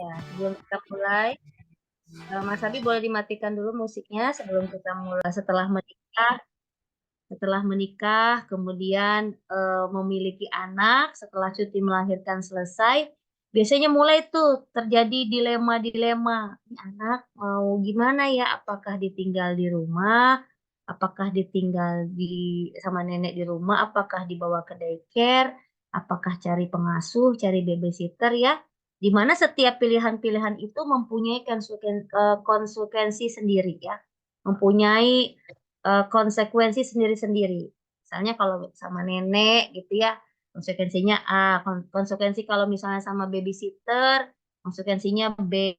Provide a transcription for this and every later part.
Ya, sebelum kita mulai, Mas Abi boleh dimatikan dulu musiknya sebelum kita mulai. Setelah menikah, kemudian memiliki anak, setelah cuti melahirkan selesai, biasanya mulai tuh terjadi dilema-dilema. Ini anak mau gimana ya? Apakah ditinggal di rumah? Apakah ditinggal sama nenek di rumah? Apakah dibawa ke daycare? Apakah cari pengasuh, cari babysitter ya? Di mana setiap pilihan-pilihan itu mempunyai konsekuensi sendiri ya, mempunyai konsekuensi sendiri-sendiri. Misalnya kalau sama nenek gitu ya, konsekuensinya A, konsekuensi kalau misalnya sama babysitter, konsekuensinya B,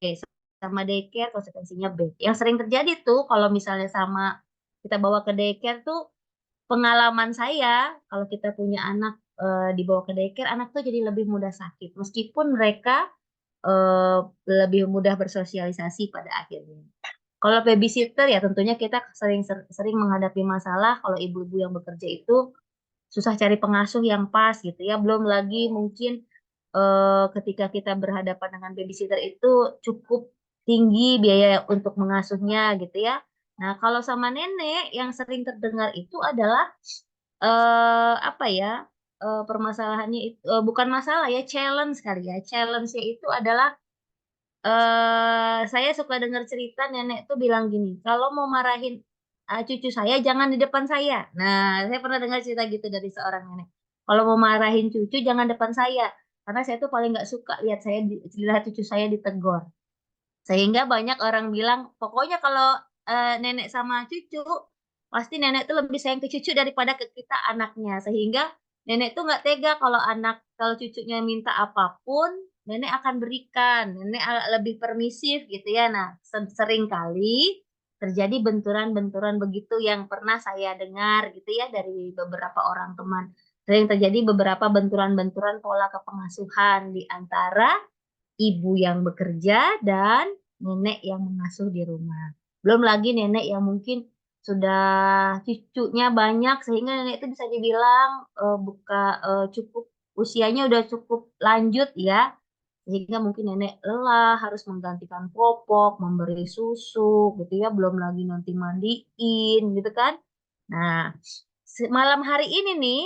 sama daycare konsekuensinya B. Yang sering terjadi tuh kalau misalnya sama kita bawa ke daycare tuh, pengalaman saya kalau kita punya anak dibawa ke daycare, anak tuh jadi lebih mudah sakit meskipun mereka lebih mudah bersosialisasi pada akhirnya. Kalau babysitter ya tentunya kita sering menghadapi masalah kalau ibu-ibu yang bekerja itu susah cari pengasuh yang pas gitu ya. Belum lagi mungkin ketika kita berhadapan dengan babysitter itu cukup tinggi biaya untuk mengasuhnya gitu ya. Nah, kalau sama nenek yang sering terdengar itu adalah apa ya, permasalahannya bukan masalah ya, challenge kali ya. Challenge-nya itu adalah saya suka dengar cerita nenek tuh bilang gini, "Kalau mau marahin, cucu saya jangan di depan saya." Nah, saya pernah dengar cerita gitu dari seorang nenek. "Kalau mau marahin cucu jangan depan saya, karena saya tuh paling nggak suka lihat cucu saya ditegur." Sehingga banyak orang bilang, "Pokoknya kalau, nenek sama cucu, pasti nenek tuh lebih sayang ke cucu daripada ke kita anaknya." Sehingga nenek tuh nggak tega kalau cucunya minta apapun, nenek akan berikan, nenek lebih permisif gitu ya. Nah, sering kali terjadi benturan-benturan begitu yang pernah saya dengar gitu ya dari beberapa orang teman. Sering terjadi beberapa benturan-benturan pola kepengasuhan di antara ibu yang bekerja dan nenek yang mengasuh di rumah. Belum lagi nenek yang mungkin sudah cucunya banyak sehingga nenek itu bisa dibilang, cukup usianya udah cukup lanjut ya, sehingga mungkin nenek lelah harus menggantikan popok, memberi susu gitu ya, belum lagi nanti mandiin gitu kan. Nah, malam hari ini nih,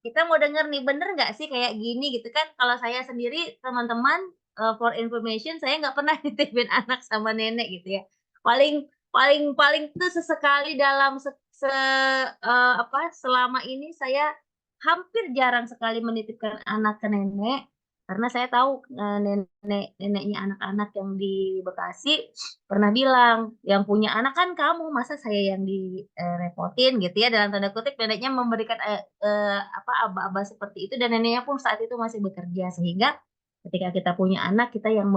kita mau denger nih, bener nggak sih kayak gini gitu kan, kalau saya sendiri teman-teman, for information saya nggak pernah nitipin anak sama nenek gitu ya. Paling paling paling tuh sesekali dalam se se apa, selama ini saya hampir jarang sekali menitipkan anak ke nenek, karena saya tahu, neneknya anak-anak yang di Bekasi pernah bilang, "Yang punya anak kan kamu, masa saya yang repotin," gitu ya, dalam tanda kutip neneknya memberikan, apa, aba-aba seperti itu dan neneknya pun saat itu masih bekerja. Sehingga ketika kita punya anak, kita yang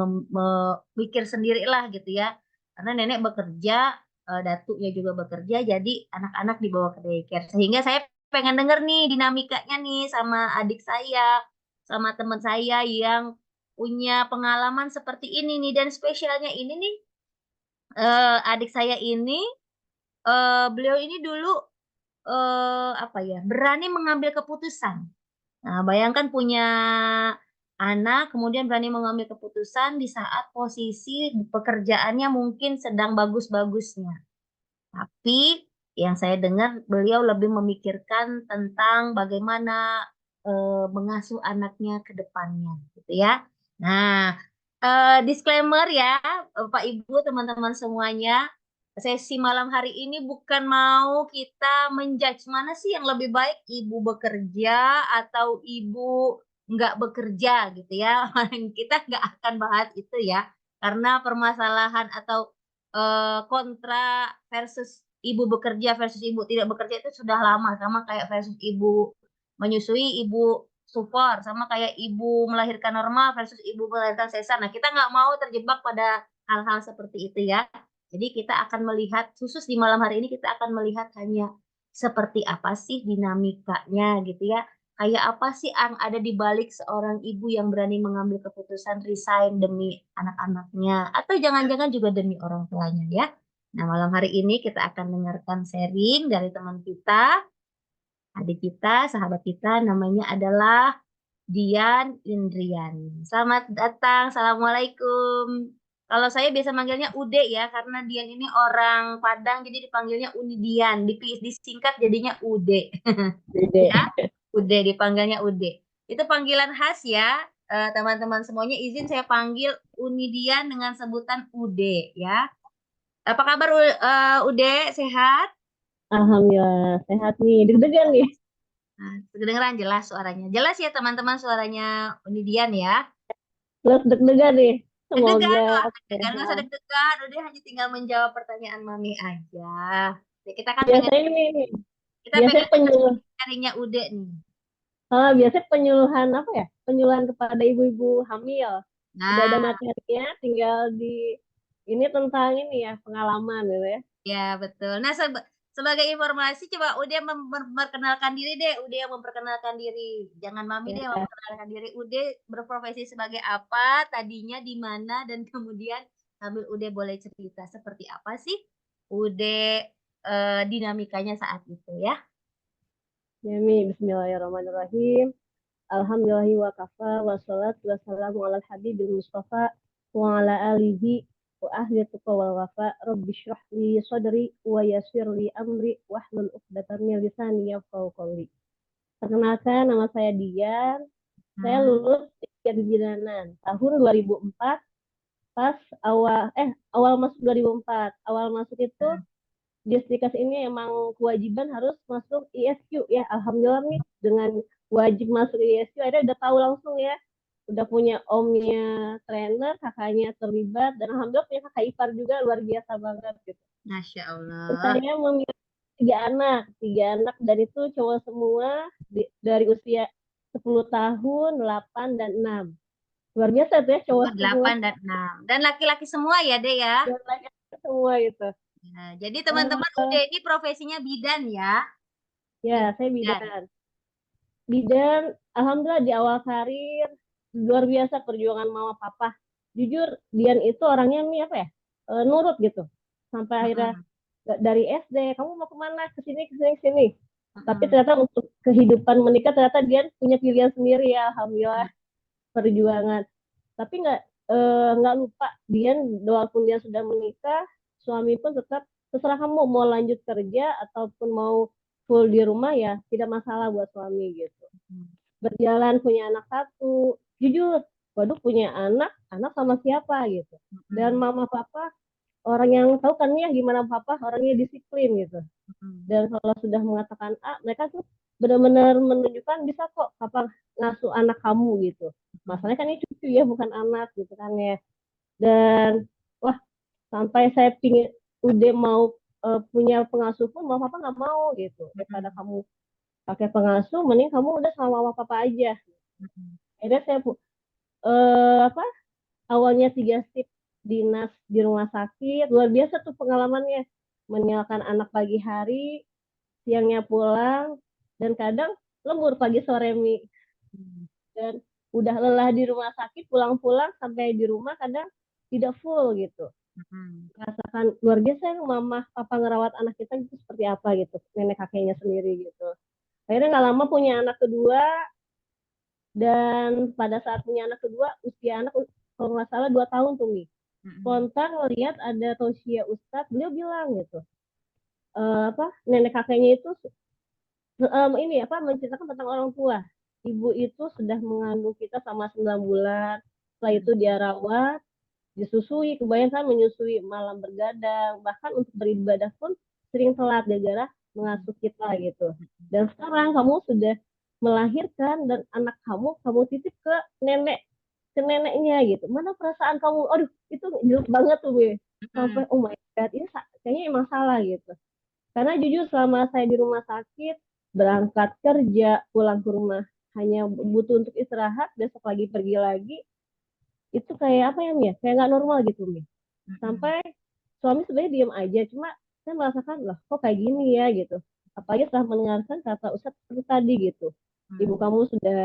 mikir sendirilah gitu ya, karena nenek bekerja, datuknya juga bekerja, jadi anak-anak dibawa ke daycare. Sehingga saya pengen denger nih dinamikanya nih sama adik saya, sama teman saya yang punya pengalaman seperti ini nih dan spesialnya ini nih, adik saya ini, beliau ini dulu, apa ya, berani mengambil keputusan. Nah, bayangkan punya anak, kemudian berani mengambil keputusan di saat posisi pekerjaannya mungkin sedang bagus-bagusnya. Tapi yang saya dengar beliau lebih memikirkan tentang bagaimana, mengasuh anaknya ke depannya, gitu ya. Nah, disclaimer ya, Bapak Ibu, teman-teman semuanya, sesi malam hari ini bukan mau kita mana sih yang lebih baik, ibu bekerja atau ibu nggak bekerja gitu ya. Kita nggak akan bahas itu ya, karena permasalahan atau kontra versus ibu bekerja versus ibu tidak bekerja itu sudah lama, sama kayak versus ibu menyusui, ibu sufor, sama kayak ibu melahirkan normal versus ibu melahirkan sesar. Nah, kita nggak mau terjebak pada hal-hal seperti itu ya. Jadi kita akan melihat, khusus di malam hari ini kita akan melihat hanya seperti apa sih dinamikanya gitu ya. Kayak apa sih yang ada di balik seorang ibu yang berani mengambil keputusan resign demi anak-anaknya, atau jangan-jangan juga demi orang tuanya ya. Nah, malam hari ini kita akan dengarkan sharing dari teman kita, adik kita, sahabat kita, namanya adalah Dian Indriani. Selamat datang, Assalamualaikum. Kalau saya biasa manggilnya Ude ya, karena Dian ini orang Padang, jadi dipanggilnya Uni Dian. Disingkat jadinya Ude. Beda. Ya, Ude, dipanggilnya Ude. Itu panggilan khas ya, teman-teman semuanya izin saya panggil Uni Dian dengan sebutan Ude ya. Apa kabar Ude, sehat? Alhamdulillah sehat nih. Deg-degan nih. Nah, kedengeran jelas suaranya. Jelas ya teman-teman suaranya Uni Dian ya. Terus deg-degan nih. Deg-degan Semoga tuh, deg-degan nggak usah sehat. deg-degan, udah hanya tinggal menjawab pertanyaan Mami aja. Ya, Biasanya nih, kita biasanya pengen dengar penyuluh. carinya Ude nih. Biasanya penyuluhan apa ya? Penyuluhan kepada ibu-ibu hamil. Udah ada Nah, materinya, tinggal di ini tentang ini ya pengalaman gitu ya. ya betul. Nah, sebagai informasi coba Ude memperkenalkan diri deh, Ude yang memperkenalkan diri. Jangan Mami deh yang Ya, memperkenalkan diri. Ude berprofesi sebagai apa, tadinya di mana, dan kemudian sambil Ude boleh cerita seperti apa sih Ude dinamikanya saat itu ya. ya Mi. Bismillahirrahmanirrahim. Alhamdulillahi wa kafa wa salatu wassalamu ala habibil mustafa wa ala alihi wa ahli tuqa wal wafa rabbi syrah li sadri wa yassir li amri wahlul uqdatam min lisani yafqahu qawli. Perkenalkan, nama saya Dian. Saya Hmm. lulus kebidanan tahun 2004, pas awal masuk 2004. Awal masuk itu di Stikers ini emang kewajiban harus masuk ISQ ya. Alhamdulillah nih dengan wajib masuk ISQ akhirnya udah tahu langsung ya. Udah punya omnya trainer, kakaknya terlibat, dan alhamdulillah punya kakak ipar juga luar biasa banget gitu. Masya Terus Allah. saya memiliki tiga anak dan itu cowok semua dari usia 10 tahun, 8 dan 6. Luar biasa tuh ya cowok Oh, semua 8 dan 6. Dan laki-laki semua ya, Dek ya? dan laki semua itu. Nah, jadi teman-teman Ude ini profesinya bidan ya? Ibu Ya, saya bidan. bidan. Bidan, alhamdulillah di awal karir luar biasa perjuangan mama papa. Jujur, Dian itu orangnya nih apa ya? Nurut gitu. Sampai akhirnya Mm-mm. dari SD, kamu mau kemana? Ke sini, ke sini, ke sini. Tapi Mm-mm. ternyata untuk kehidupan menikah ternyata Dian punya pilihan sendiri ya, alhamdulillah perjuangan. Tapi nggak lupa Dian, walaupun dia sudah menikah, suami pun tetap terserah kamu mau lanjut kerja ataupun mau full di rumah ya tidak masalah buat suami gitu. Berjalan punya anak satu, jujur, waduh punya anak sama siapa gitu. Dan Mm-mm. mama papa orang yang tahu kan ya gimana papa orangnya disiplin gitu. Mm-mm. Dan kalau sudah mengatakan A, mereka tuh benar-benar menunjukkan bisa kok papa ngasuh anak kamu gitu. Mm-mm. Masalahnya kan ini cucu ya bukan anak gitu kan ya. Dan wah, sampai saya pingin udah mau punya pengasuh pun mama papa nggak mau gitu. Daripada Mm-mm. kamu pakai pengasuh mending kamu udah sama mama papa aja. Mm-mm. Akhirnya saya apa awalnya 3 shift dinas di rumah sakit, luar biasa tuh pengalamannya, meninggalkan anak pagi hari, siangnya pulang, dan kadang lembur pagi sore mi. Dan udah lelah di rumah sakit, pulang-pulang sampai di rumah kadang tidak full gitu. Mm-mm. Rasakan luar biasa yang mama papa ngerawat anak kita itu seperti apa gitu, nenek kakeknya sendiri gitu. Akhirnya nggak lama punya anak kedua, dan pada saat punya anak kedua usia anak kalau nggak salah 2 tahun tuh Mi. Mm-mm. Spontan ngeliat ada Tosia Ustadz, beliau bilang gitu, apa nenek kakeknya itu ini apa menceritakan tentang orang tua. Ibu itu sudah mengandung kita sama 9 bulan. Setelah itu dia rawat, disusui, kebanyakan menyusui malam bergadang, bahkan untuk beribadah pun sering telat gara-gara mengasuh kita gitu. Dan sekarang kamu sudah melahirkan dan anak kamu titip ke neneknya gitu. Mana perasaan kamu? Aduh, itu jelek banget tuh gue. Sampai Mm-mm. oh my god, ini kayaknya emang salah gitu. Karena jujur selama saya di rumah sakit, berangkat kerja, pulang ke rumah hanya butuh untuk istirahat, besok lagi pergi lagi, itu kayak apa ya Mia? Kayak nggak normal gitu Mia. Mm-mm. Sampai suami sebenarnya diem aja, cuma saya merasakan lah kok kayak gini ya gitu. Apalagi setelah mendengarkan kata Ustadz seperti tadi gitu. Ibu Mm-mm. kamu sudah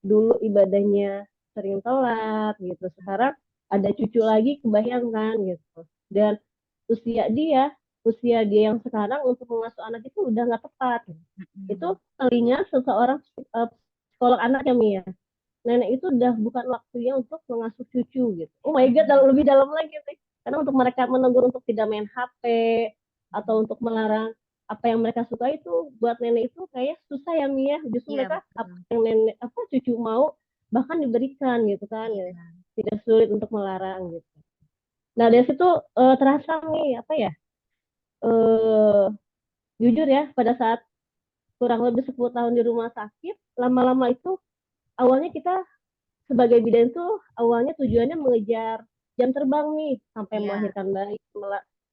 dulu ibadahnya sering telat gitu. Sekarang ada cucu lagi kebayangkan gitu. Dan usia dia, usia dia yang sekarang untuk mengasuh anak itu udah nggak tepat. Itu Mm-mm. telinga seseorang psikolog anak ya Mia. nenek itu udah bukan waktunya untuk mengasuh cucu gitu. Oh my God, lebih dalam lagi nih. Karena untuk mereka menegur untuk tidak main HP atau untuk melarang apa yang mereka suka itu buat nenek itu kayak susah ya Mia. Justru Iya mereka apa betul. yang nenek apa cucu mau bahkan diberikan gitu kan ya. Iya. Tidak sulit untuk melarang gitu. Nah dari situ terasa nih apa ya? eh Jujur ya pada saat kurang lebih 10 tahun di rumah sakit, lama-lama itu awalnya kita sebagai bidan tuh awalnya tujuannya mengejar jam terbang nih sampai Iya. melahirkan bayi,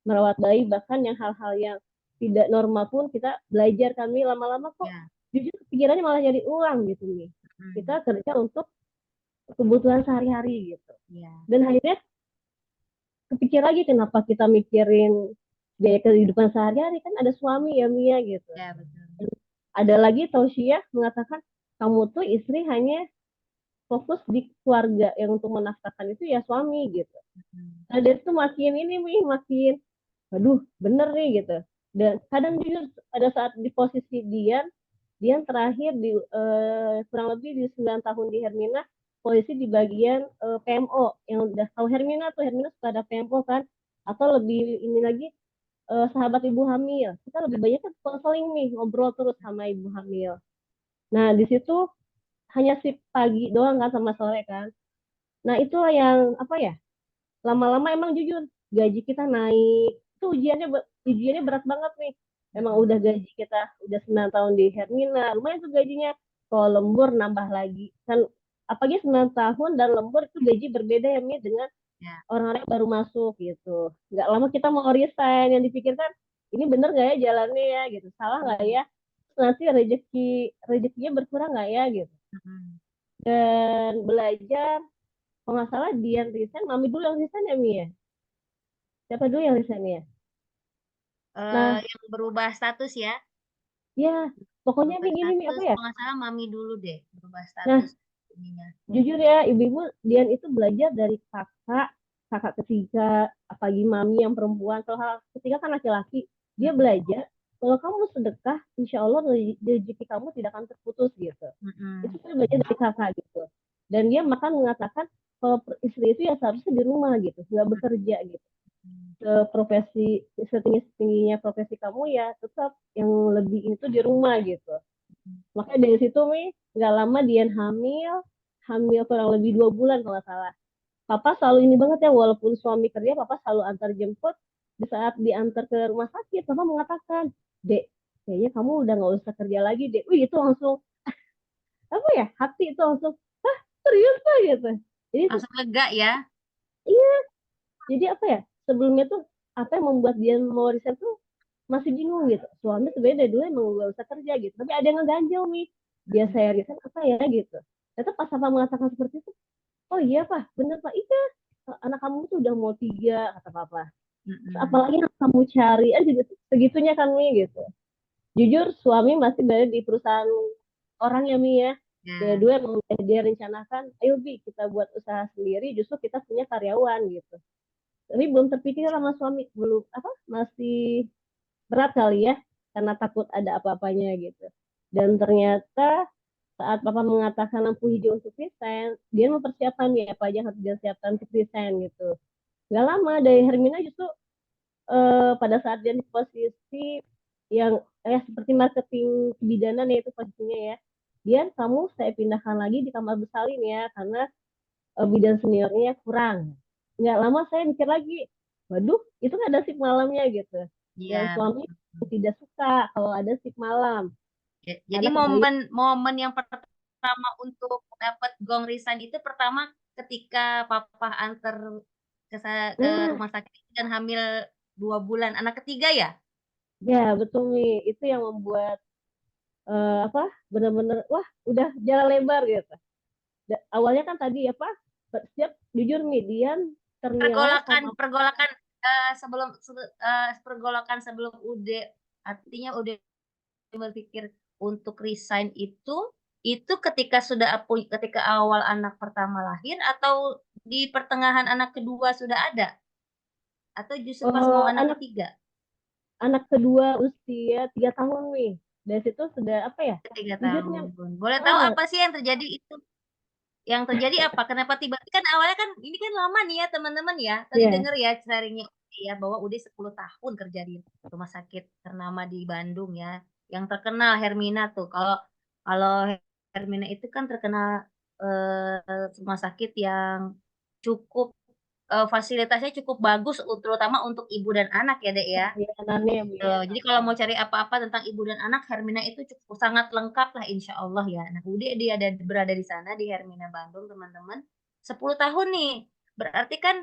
merawat bayi, bahkan yang hal-hal yang tidak normal pun kita belajar kami lama-lama kok Iya. jujur pikirannya malah jadi uang gitu nih. Mm. Kita kerja untuk kebutuhan sehari-hari gitu. Iya. Dan akhirnya kepikir lagi kenapa kita mikirin biaya kehidupan sehari-hari kan ada suami ya Mia gitu. Iya betul. Ada lagi tausiah mengatakan kamu tuh istri hanya fokus di keluarga yang untuk menafkahkan itu ya suami gitu. Mm. Nah dari itu makin ini nih makin aduh bener nih gitu. Dan kadang jujur pada saat di posisi Dian terakhir di kurang lebih di 9 tahun di Hermina posisi di bagian PMO yang udah tahu Hermina tuh Hermina suka ada PMO kan atau lebih ini lagi sahabat ibu hamil kita lebih banyak kan konseling nih ngobrol terus sama ibu hamil. Nah di situ hanya shift pagi doang kan sama sore kan. Nah itu yang apa ya lama-lama emang jujur gaji kita naik itu ujiannya berat banget nih emang Mm. udah gaji kita udah 9 tahun di Hermina lumayan tuh gajinya kalau lembur nambah lagi kan apalagi 9 tahun dan lembur itu gaji berbeda ya Mi dengan Ya. orang-orang yang baru masuk gitu nggak lama kita mau resign yang dipikirkan ini bener nggak ya jalannya ya gitu salah nggak Mm. ya terus nanti rezekinya berkurang nggak ya gitu Mm. dan belajar kalau nggak salah Dian resign mami dulu yang resign ya Mi ya siapa dulu yang resign ya nah Yang berubah status ya. ya pokoknya Berubah nih gini nih apa status. ya Kalau nggak salah mami dulu deh. Berubah nah status ininya. jujur ya ibu-ibu Dian itu belajar dari kakak ketiga apalagi mami yang perempuan kalau kakak ketiga kan laki-laki dia Mm. belajar kalau kamu sedekah insya Allah rezeki kamu tidak akan terputus gitu itu Mm. saya belajar dari kakak gitu dan dia makan mengatakan kalau istri itu ya seharusnya di rumah gitu nggak bekerja gitu Mm. ke profesi setinggi tingginya profesi kamu ya tetap yang lebih itu di rumah gitu makanya dari situ Mi nggak lama Dian hamil hamil kurang lebih 2 bulan kalau nggak salah papa selalu ini banget ya walaupun suami kerja papa selalu antar jemput di saat diantar ke rumah sakit papa mengatakan dek kayaknya kamu udah nggak usah kerja lagi dek wih itu langsung apa ya hati itu langsung hah serius pak gitu jadi itu Langsung lega ya. iya jadi apa ya sebelumnya tuh apa yang membuat dia mau resign tuh masih bingung gitu suami sebenarnya dari dulu emang gak usah kerja gitu tapi ada yang ngeganjel nih dia Mm. saya resign apa ya gitu ternyata pas apa mengatakan seperti itu oh iya pak bener pak iya anak kamu tuh udah mau 3 kata papa terus Mm. apalagi yang kamu cari aja gitu segitunya kan nih gitu jujur suami masih berada di perusahaan orang ya Mi ya Ya. dua emang udah dia rencanakan ayo Bi kita buat usaha sendiri justru kita punya karyawan gitu tapi belum terpikir sama suami belum apa masih berat kali ya karena takut ada apa-apanya gitu dan ternyata saat papa mengatakan lampu hijau untuk resign dia mempersiapkan ya apa aja yang harus dia siapkan untuk resign gitu gak lama dari Hermina justru pada saat dia di posisi yang seperti marketing kebidanan ya itu posisinya ya dia kamu saya pindahkan lagi di kamar bersalin ya karena bidan seniornya kurang nggak lama saya mikir lagi waduh itu kan ada shift malamnya gitu Iya, dan suami betul. tidak suka kalau ada shift malam Jadi karena kembali momen yang pertama untuk dapat gong resign itu pertama ketika papa antar ke nah rumah sakit dan hamil 2 bulan anak ketiga ya. ya betul nih itu yang membuat apa benar-benar wah udah jalan lebar gitu awalnya kan tadi apa setiap jujur nih Dian ternilai Pergolakan sama pergolakan pergolakan sebelum UD artinya UD berpikir untuk resign itu ketika awal anak pertama lahir atau di pertengahan anak kedua sudah ada atau justru pas mau anak anak ketiga. anak kedua usia 3 tahun nih dari situ sudah apa ya Tiga jujurnya tahun pun boleh tahu ah apa sih yang terjadi itu. yang terjadi apa? Kenapa tiba-tiba kan awalnya kan ini kan lama nih ya teman-teman ya. Tadi Iya. denger ya sharingnya ya bahwa udah 10 tahun kerja di rumah sakit ternama di Bandung ya. Yang terkenal Hermina tuh. Kalau kalau Hermina itu kan terkenal rumah sakit yang cukup fasilitasnya cukup bagus terutama untuk ibu dan anak ya, Dek, ya. Layanannya ya Bu Gitu. ya. Jadi kalau mau cari apa-apa tentang ibu dan anak, Hermina itu cukup sangat lengkap lah insya Allah ya. Nah, udah dia ada berada di sana di Hermina Bandung, teman-teman. 10 tahun nih. Berarti kan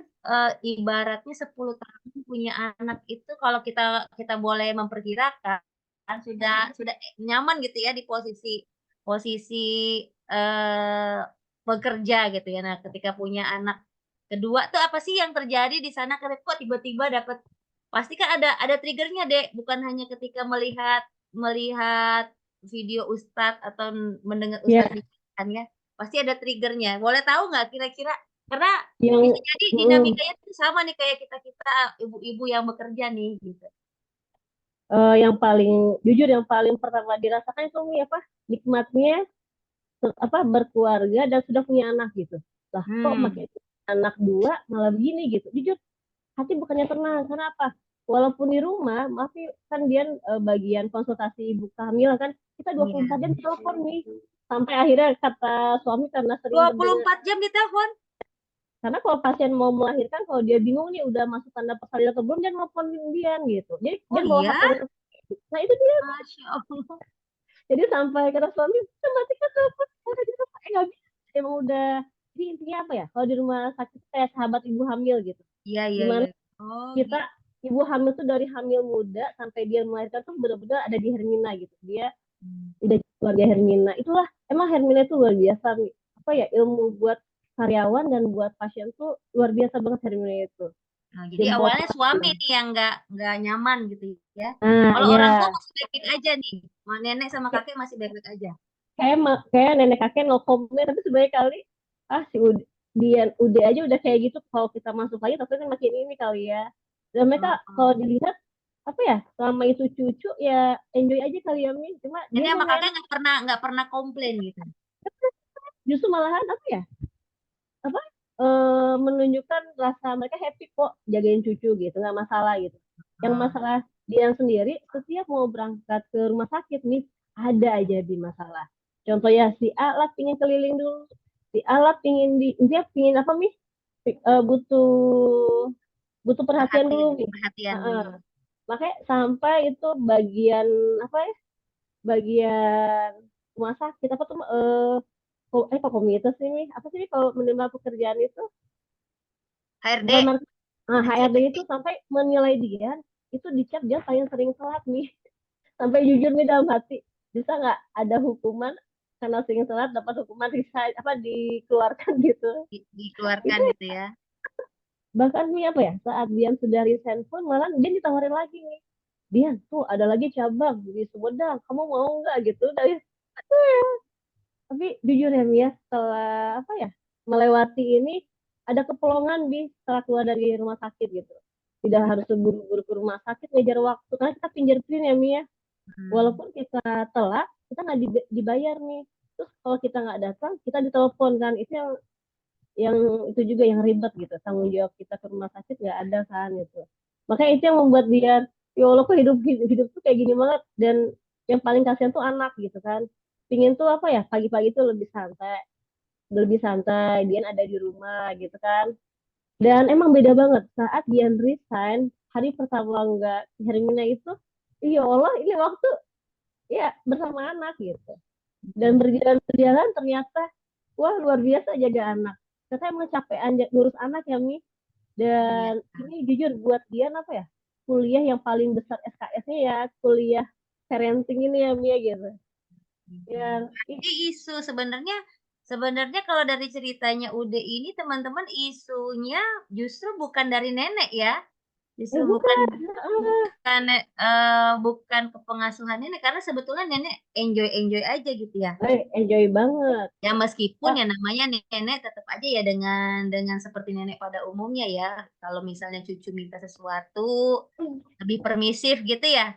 ibaratnya 10 tahun punya anak itu kalau kita kita boleh memperkirakan sudah nyaman gitu ya di posisi posisi eh bekerja gitu ya. Nah, ketika punya anak kedua tuh apa sih yang terjadi di sana kok tiba-tiba dapat pasti kan ada triggernya Dek, bukan hanya ketika melihat melihat video ustadz atau mendengar Iya, ustadz kan ya, pasti ada triggernya. Boleh tahu nggak kira-kira karena bisa yang jadi mm, dinamikanya tuh sama nih kayak kita-kita ibu-ibu yang bekerja nih gitu. yang paling jujur yang paling pertama dirasakan itu nih apa nikmatnya apa berkeluarga dan sudah punya anak gitu. Lah kok Hmm, makin anak dua malah begini gitu. Jujur hati bukannya tenang. Karena apa? Walaupun di rumah, maaf nih, kan dia bagian konsultasi ibu hamil kan kita iya. 24 jam telepon nih. Sampai akhirnya kata suami karena sering mendengar 24 jam ditelepon? karena kalau pasien mau melahirkan kalau dia bingung nih udah masuk tanda persalinan atau belum dia nelfonin dia gitu. Jadi Oh dia bawa iya? HP. Nah itu dia. Masya Allah. Jadi sampai kata suami, matikan telepon, udah di rumah, nggak bisa. Emang udah, jadi intinya apa ya? Kalau di rumah sakit kayak sahabat ibu hamil gitu. Iya, iya, iya. Dimana Oh kita gitu. ibu hamil tuh dari hamil muda sampai dia melahirkan tuh benar-benar ada di Hermina gitu. Dia udah keluarga Hermina. Itulah emang Hermina itu luar biasa nih. Apa ya ilmu buat karyawan dan buat pasien tuh luar biasa banget Hermina itu. Nah, jadi Jempol. awalnya suami nih yang nggak nyaman gitu ya. Nah, Kalau orang tua ya masih baik-baik aja nih. Nenek sama kakek masih baik-baik aja. kayak nenek kakek no comment tapi sebenarnya kali si dia udah aja udah kayak gitu kalau kita masuk lagi tapi kan makin ini kali ya dan mereka Heeh. kalau dilihat apa ya selama itu cucu ya enjoy aja kali ya Mi cuma dia Nenek yang sama nggak kakek enak nggak pernah komplain gitu. justru malahan apa ya apa menunjukkan rasa mereka happy kok jagain cucu gitu nggak masalah gitu yang Ah, masalah dia sendiri setiap mau berangkat ke rumah sakit nih ada aja di masalah contoh ya si A lah pingin keliling dulu si A lah pingin dia pingin apa nih butuh butuh perhatian perhatian, dulu nih. perhatian Heeh. dulu. Makanya sampai itu bagian apa ya bagian rumah sakit apa tuh kok komunitas ini apa sih kalau menerima pekerjaan itu HRD, bukan HRD HRD. itu sampai menilai dia itu dicap dia paling sering telat nih sampai jujur nih dalam hati bisa nggak ada hukuman karena sering telat dapat hukuman resign apa dikeluarkan gitu Dikeluarkan itu gitu ya. bahkan nih apa ya saat Dian sudah resign pun malah dia ditawarin lagi nih Dian tuh ada lagi cabang di Sumedang kamu mau nggak gitu dari tapi jujur ya Mia setelah apa ya melewati ini ada keperluan bi setelah keluar dari rumah sakit gitu tidak harus buru-buru ke rumah sakit ngejar waktu karena kita fingerprint ya Mia Hmm. walaupun kita telat kita nggak dibayar nih terus kalau kita nggak datang kita ditelepon kan itu yang itu juga yang ribet gitu tanggung jawab kita ke rumah sakit nggak ada kan gitu makanya itu yang membuat dia ya Allah kok hidup hidup tuh kayak gini banget dan yang paling kasihan tuh anak gitu kan pingin tuh apa ya pagi-pagi tuh lebih santai dia ada di rumah gitu kan dan emang beda banget saat dia resign hari pertama nggak Hermina itu ya Allah ini waktu ya bersama anak gitu dan berjalan ternyata wah luar biasa jaga anak ternyata emang capean ngurus anak ya Mi Iya. dan ini jujur buat dia apa ya kuliah yang paling besar SKS-nya ya kuliah parenting ini ya Mia gitu Mhm. ya Jadi isu sebenarnya sebenarnya kalau dari ceritanya Ude ini teman-teman isunya justru bukan dari nenek ya. Justru bukan bukan bukan bukan ke pengasuhan nenek karena sebetulnya nenek enjoy-enjoy aja gitu ya. enjoy banget Ya meskipun Wah, ya namanya nenek tetap aja ya dengan seperti nenek pada umumnya ya. Kalau misalnya cucu minta sesuatu lebih permisif gitu ya.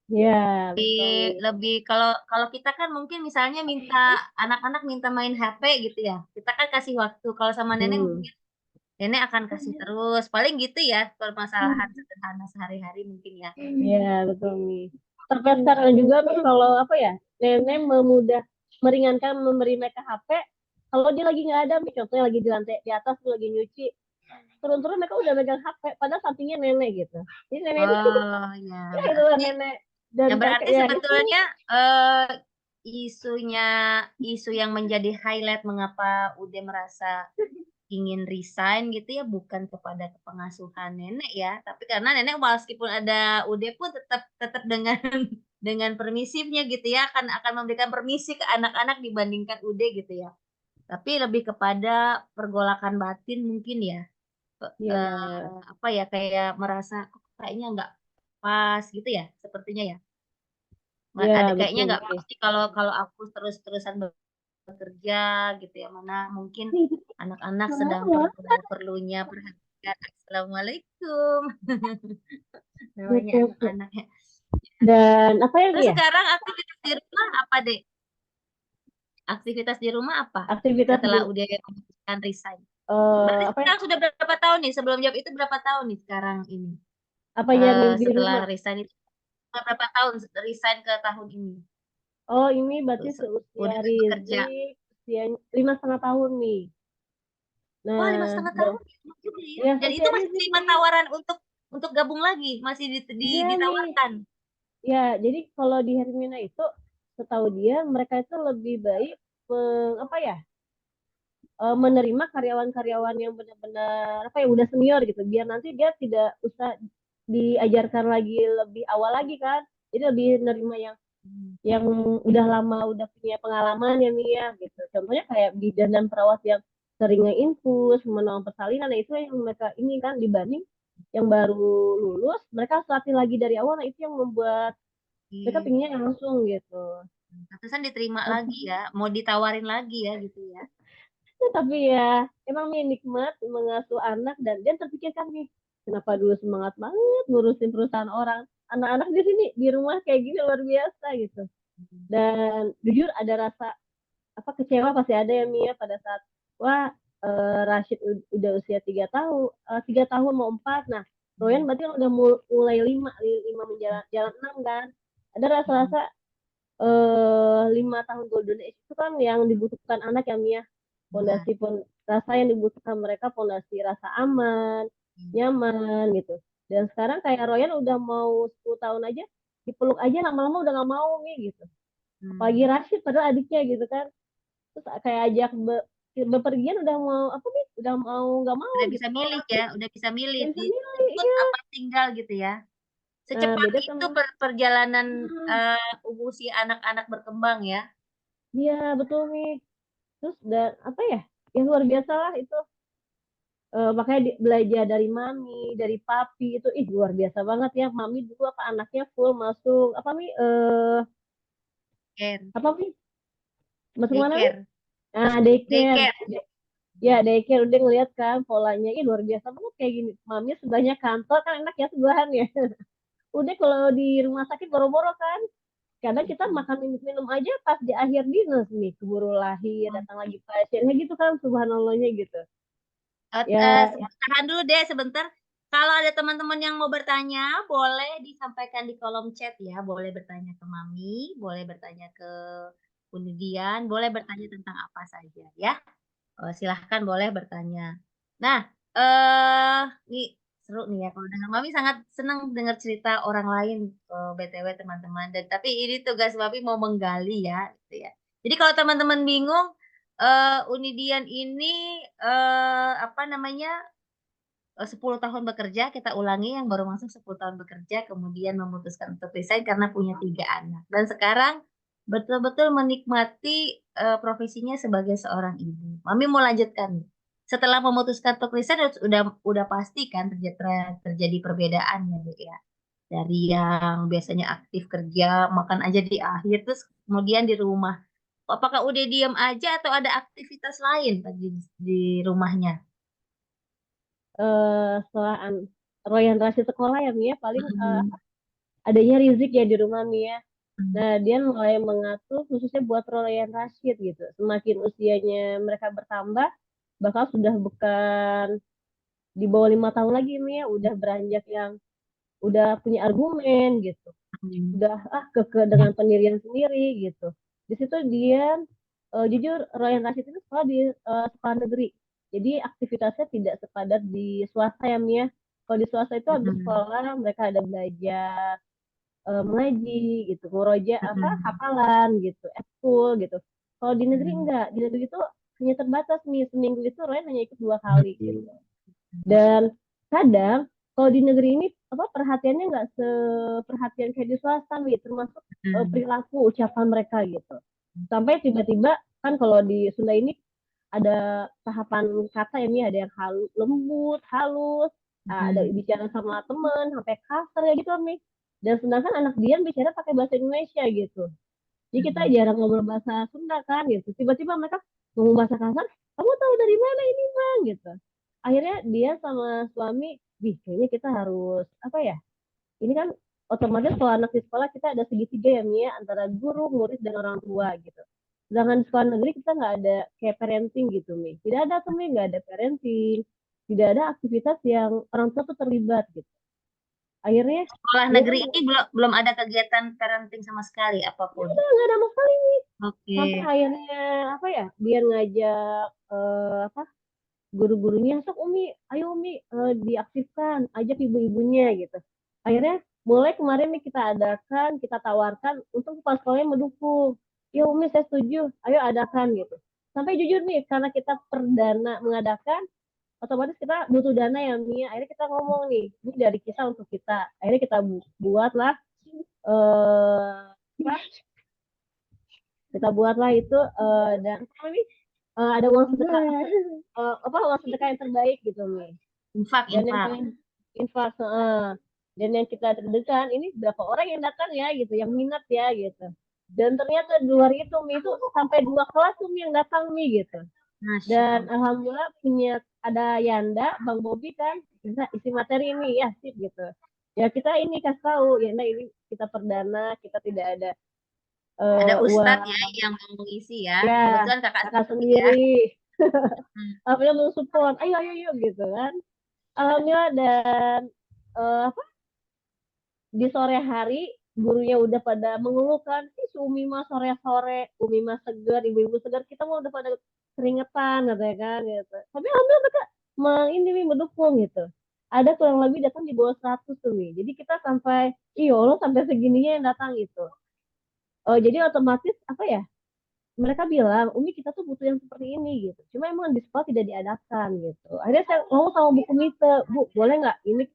Ya, betul Lebih, nih. lebih kalau kalau kita kan mungkin misalnya minta anak-anak minta main HP gitu ya. Kita kan kasih waktu. Kalau sama nenek Hmm. mungkin nenek akan kasih terus. Paling gitu ya permasalahan sederhana sehari-hari mungkin ya. Ya, betul nih. Sampai sekarang juga nih kalau apa ya, nenek meringankan memberi mereka HP. Kalau dia lagi nggak ada, nih, contohnya lagi di lantai di atas tuh lagi nyuci, turun-turun mereka udah megang HP, padahal sampingnya nenek gitu. Jadi nenek ini Oh ya, ya itulah berarti nenek dan ya kakek berarti ya itu. sebetulnya isunya isu yang menjadi highlight mengapa Ude merasa ingin resign gitu ya bukan kepada pengasuhan nenek ya, tapi karena nenek meskipun ada Ude pun tetap tetap dengan dengan permisifnya gitu ya, akan memberikan permisi ke anak-anak dibandingkan Ude gitu ya. Tapi lebih kepada pergolakan batin mungkin ya. Ya, Apa ya kayak merasa kok kayaknya nggak pas gitu ya sepertinya ya. Ada ya kayaknya betul nggak nih. pasti kalau kalau aku terus-terusan bekerja gitu ya, mana mungkin anak-anak sedang perlu-perlunya perhatian. Assalamualaikum namanya Betul, betul. anak-anak ya. Dan apa lagi Terus ya? sekarang aktivitas di rumah apa deh? Aktivitas di rumah apa? Aktivitas di Setelah udah memutuskan resign. Berarti apa ya? sekarang sudah berapa tahun nih? Sebelum job itu berapa tahun nih sekarang ini? Apa ya nih di Setelah rumah? resign itu berapa tahun resign ke tahun ini? Oh, ini berarti Terus seusia udah bekerja. Rizik, usia 5,5 tahun nih. Wah, lima Nah, setengah tahun gitu ya. ya Dan itu seusia masih Rizik terima nih. tawaran untuk gabung lagi, masih Iya nih. ditawarkan. Ya, jadi kalau di Hermina itu, setahu dia mereka itu lebih baik apa ya, menerima karyawan-karyawan yang benar-benar apa ya udah senior gitu, biar nanti dia tidak usah diajarkan lagi lebih awal lagi kan. Jadi lebih nerima Hmm. yang udah lama udah punya pengalaman ya Mia gitu. Contohnya kayak bidan dan perawat yang sering infus, menolong persalinan, nah itu yang mereka ini kan dibanding yang baru lulus, mereka harus latih lagi dari awal, nah itu yang membuat mereka Ih, pinginnya langsung gitu. pantesan diterima lagi ya, mau ditawarin lagi ya gitu ya. Nah, tapi ya emang nih nikmat mengasuh anak dan dia terpikirkan nih kenapa dulu semangat banget ngurusin perusahaan orang, anak-anak di sini di rumah kayak gini luar biasa gitu. Hmm. Dan jujur ada rasa apa kecewa pasti ada ya Mia pada saat wah, Rashid udah usia 3 tahun, 3 tahun mau 4. Nah Royan Hmm. berarti kan udah mulai lima lima menjalan jalan 6 kan. Ada Hmm. rasa-rasa 5 tahun golden age itu kan yang dibutuhkan anak ya Mia, Nah, fondasi pun rasa yang dibutuhkan mereka, fondasi rasa aman, hmm. nyaman gitu. Dan sekarang kayak Royan udah mau 10 tahun aja dipeluk aja lama-lama udah nggak mau nih gitu. Apalagi Hmm. Rashid padahal adiknya gitu kan, terus kayak ajak bepergian udah mau apa nih, udah mau nggak mau Udah bisa gitu kalau milih aku ya, udah bisa milih nggak bisa milih dijemput iya. apa tinggal gitu ya. Nah Secepat beda itu sama perjalanan usia anak-anak berkembang ya. iya betul nih. Terus dan apa ya yang luar biasa lah itu, makanya belajar dari mami dari papi itu ih luar biasa banget ya, mami dulu apa anaknya full masuk apa nih, Care, apa nih masuk mana nih, daycare, nah daycare. daycare. Ya daycare udah ngeliat kan polanya, ih luar biasa banget kayak gini, mami sebelahnya kantor kan enak ya sebelahan ya. Udah kalau di rumah sakit boro-boro kan, kadang kita makan minum aja pas di akhir dinas nih keburu lahir datang lagi pasiennya gitu kan, subhanallahnya gitu ya. Tahan dulu deh sebentar. Kalau ada teman-teman yang mau bertanya, boleh disampaikan di kolom chat ya. Boleh bertanya ke Mami, boleh bertanya ke Unidian, boleh bertanya tentang apa saja ya. Silahkan boleh bertanya. Nah, nih seru nih ya. Kalau dengan Mami sangat senang dengar cerita orang lain, BTW teman-teman. Dan tapi ini tugas Mami mau menggali ya, gitu ya. Jadi kalau teman-teman bingung, Unidian ini apa namanya 10 tahun bekerja, kita ulangi yang baru masuk 10 tahun bekerja, kemudian memutuskan untuk resign karena punya 3 anak. Dan sekarang betul-betul menikmati profesinya sebagai seorang ibu. Mami mau lanjutkan. Setelah memutuskan untuk resign, udah pasti kan terjadi perbedaan ya, Dek, ya. Dari yang biasanya aktif kerja, makan aja di akhir, terus kemudian di rumah. Apakah udah diam aja atau ada aktivitas lain di rumahnya? Setelah Royan Rashid sekolah ya Mia paling Mm-mm. adanya Rizik ya di rumah Mia. Nah, dia mulai mengatur khususnya buat Ryan Rashid gitu. Semakin usianya mereka bertambah, bakal sudah bukan di bawah 5 tahun lagi Mia, udah beranjak yang udah punya argumen gitu. Hmm. Udah keke dengan pendirian sendiri gitu. Di situ dia jujur Ryan Rashid itu sekolah di sekolah negeri. Jadi aktivitasnya tidak sepadat di swasta ya Mia. Kalau di swasta itu habis Hmm. sekolah mereka ada belajar mengaji gitu, muroja apa Hmm. hafalan gitu, ekskul gitu. Kalau di negeri Hmm. enggak, di negeri itu hanya terbatas nih seminggu itu Ryan hanya ikut 2 kali gitu. Dan kadang kalau di negeri ini apa perhatiannya nggak seperhatian kayak di swasta nih, termasuk Hmm. perilaku ucapan mereka gitu. Sampai tiba-tiba kan kalau di Sunda ini ada tahapan kata ini ada yang lembut, halus, ada Hmm. bicara sama temen sampai kasar ya gitu nih. Dan sedangkan anak dia bicara pakai bahasa Indonesia gitu. Jadi kita Hmm. jarang ngobrol bahasa Sunda kan gitu. Tiba-tiba mereka ngomong bahasa kasar, kamu tahu dari mana ini bang gitu. Akhirnya dia sama suami, kayaknya kita harus apa ya? Ini kan otomatis kalau anak di sekolah kita ada segitiga ya Mia antara guru, murid dan orang tua gitu. Sedangkan di sekolah negeri kita nggak ada kayak parenting gitu Mi. Tidak ada tuh Mi, nggak ada parenting, tidak ada aktivitas yang orang tua tuh terlibat gitu. Akhirnya Sekolah dia tuh negeri ini belum belum ada kegiatan parenting sama sekali apapun. nggak ada masalah ini. Sampai Oke. akhirnya apa ya? Dia ngajak apa guru-gurunya, sok Umi, ayo Umi diaktifkan, ajak ibu-ibunya gitu. Akhirnya mulai kemarin nih kita adakan, kita tawarkan untuk kepala sekolahnya mendukung. Ya Umi saya setuju, ayo adakan gitu. Sampai jujur nih, karena kita perdana mengadakan, otomatis kita butuh dana ya Mia. Akhirnya kita ngomong nih, ini dari kita untuk kita. Akhirnya kita buatlah, kita buatlah itu dan apa nih? Ada uang sedekah, apa uang sedekah yang terbaik gitu nih. Infak, Dan yang infak. paling infak dan yang kita deg-degan ini berapa orang yang datang ya gitu yang minat ya gitu dan ternyata di luar itu Mi itu sampai 2 kelas tuh Mi yang datang Mi gitu Masya dan Allah. alhamdulillah punya ada Yanda Bang Bobi kan bisa isi materi ini ya sip gitu ya kita ini kasih tahu Yanda ini kita perdana kita tidak ada Ada ustadz ya uang yang mau mengisi ya. ya Kebetulan kakak kakak sendiri ya. sendiri Hmm. apa yang mensupport ayo ayo ayo gitu kan alhamdulillah dan apa di sore hari gurunya udah pada mengeluhkan si Umi mah sore-sore Umi mah segar ibu-ibu segar kita mah udah pada keringetan katanya kan gitu tapi alhamdulillah mereka ini nih mendukung gitu ada kurang lebih datang di bawah 100 tuh nih jadi kita sampai iyo lo sampai segininya yang datang gitu jadi otomatis apa ya mereka bilang Umi kita tuh butuh yang seperti ini gitu cuma emang di sekolah tidak diadakan gitu akhirnya saya ngomong sama buku Mite Bu boleh nggak ini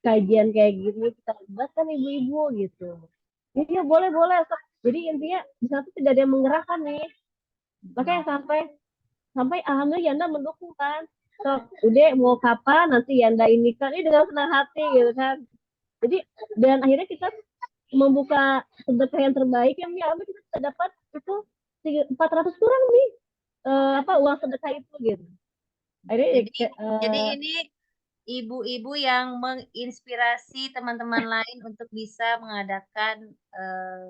kajian kayak gini kita libatkan ibu-ibu gitu. Iya boleh boleh. Jadi intinya di sana tuh tidak ada yang menggerakkan nih. Makanya sampai sampai alhamdulillah Yanda mendukung kan. So, udah mau kapan nanti Yanda ini kan ini dengan senang hati gitu kan. Jadi dan akhirnya kita membuka sedekah yang terbaik yang ya kita dapat itu 400 kurang nih apa uang sedekah itu gitu. Akhirnya Jadi jadi ini ibu-ibu yang menginspirasi teman-teman lain untuk bisa mengadakan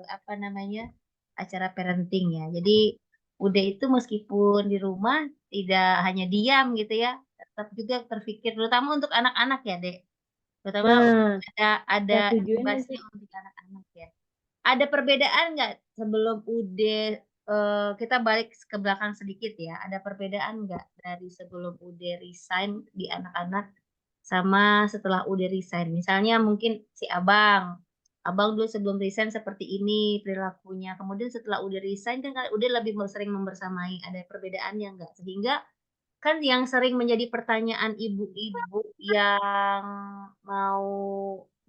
apa namanya acara parenting ya. Jadi udah itu meskipun di rumah tidak hanya diam gitu ya, tetap juga terpikir terutama untuk anak-anak ya, Dek. Terutama nah ada saya tujuin nanti imbasnya untuk anak-anak ya. Ada perbedaan nggak sebelum udah kita balik ke belakang sedikit ya? Ada perbedaan nggak dari sebelum udah resign di anak-anak sama setelah udah resign? Misalnya mungkin si abang dulu sebelum resign seperti ini perilakunya. Kemudian setelah udah resign kan udah lebih sering membersamai. Ada perbedaannya nggak? Sehingga kan yang sering menjadi pertanyaan ibu-ibu yang mau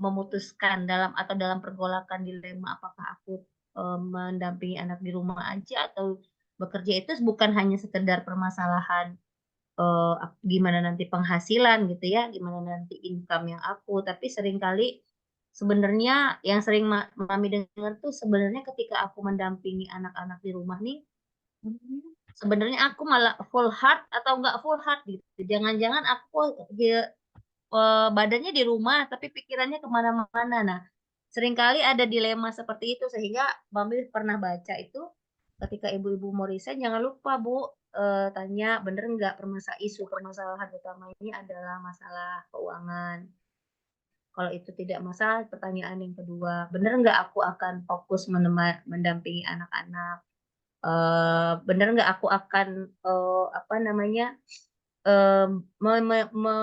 memutuskan dalam atau dalam pergolakan dilema apakah aku mendampingi anak di rumah aja atau bekerja itu bukan hanya sekedar permasalahan gimana nanti penghasilan gitu ya, gimana nanti income yang aku, tapi seringkali sebenarnya yang sering Mami dengar tuh sebenarnya ketika aku mendampingi anak-anak di rumah nih sebenarnya aku malah full heart atau enggak full heart gitu. Jangan-jangan aku badannya di rumah tapi pikirannya kemana-mana. Nah, seringkali ada dilema seperti itu sehingga Mami pernah baca itu, ketika ibu-ibu mau resign jangan lupa Bu, tanya, "Bener nggak isu permasalahan utama ini adalah masalah keuangan?" Kalau itu tidak masalah, pertanyaan yang kedua, "Bener nggak aku akan fokus mendampingi anak-anak? Bener nggak aku akan, apa namanya, me me me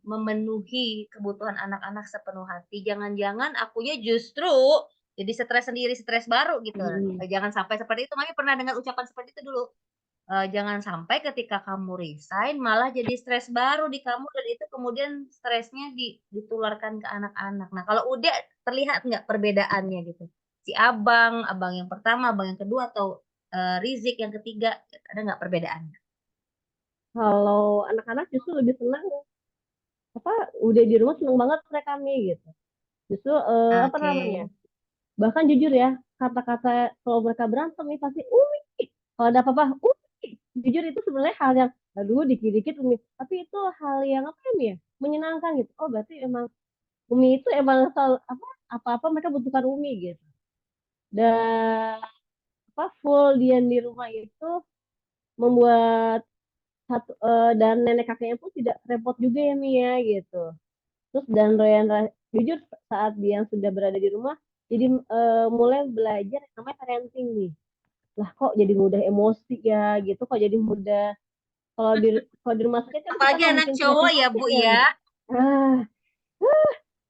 memenuhi kebutuhan anak-anak sepenuh hati? Jangan-jangan akunya justru jadi stres sendiri, stres baru gitu." Mhm. Jangan sampai seperti itu, Mami pernah dengar ucapan seperti itu dulu. Jangan sampai ketika kamu resign malah jadi stres baru di kamu dan itu kemudian stresnya ditularkan ke anak-anak. Nah, kalau udah terlihat nggak perbedaannya gitu? Si Abang, Abang yang pertama, Abang yang kedua, atau, Rizik yang ketiga, ada nggak perbedaannya? Kalau anak-anak justru lebih senang, apa, udah di rumah seneng banget mereka nih, gitu. Justru, apa Oke. namanya, bahkan jujur ya, kata-kata kalau mereka berantem nih pasti, "Umi," kalau ada apa-apa, "Umi." Jujur itu sebenarnya hal yang, aduh dikit-dikit Umi, tapi itu hal yang apa ya, menyenangkan gitu. Oh berarti emang Umi itu emang apa, apa-apa mereka butuhkan Umi gitu. Dan apa, full diam di rumah itu membuat dan nenek kakeknya pun tidak repot juga ya Mi ya gitu. Terus dan jujur saat dia sudah berada di rumah, jadi mulai belajar yang namanya parenting nih. Lah kok jadi mudah emosi ya gitu, kok jadi mudah kalau di rumah sakit kan kita Apalagi nggak anak mungkin cowok cuekin ya, COVID Bu, ya Mi. ya? Ah,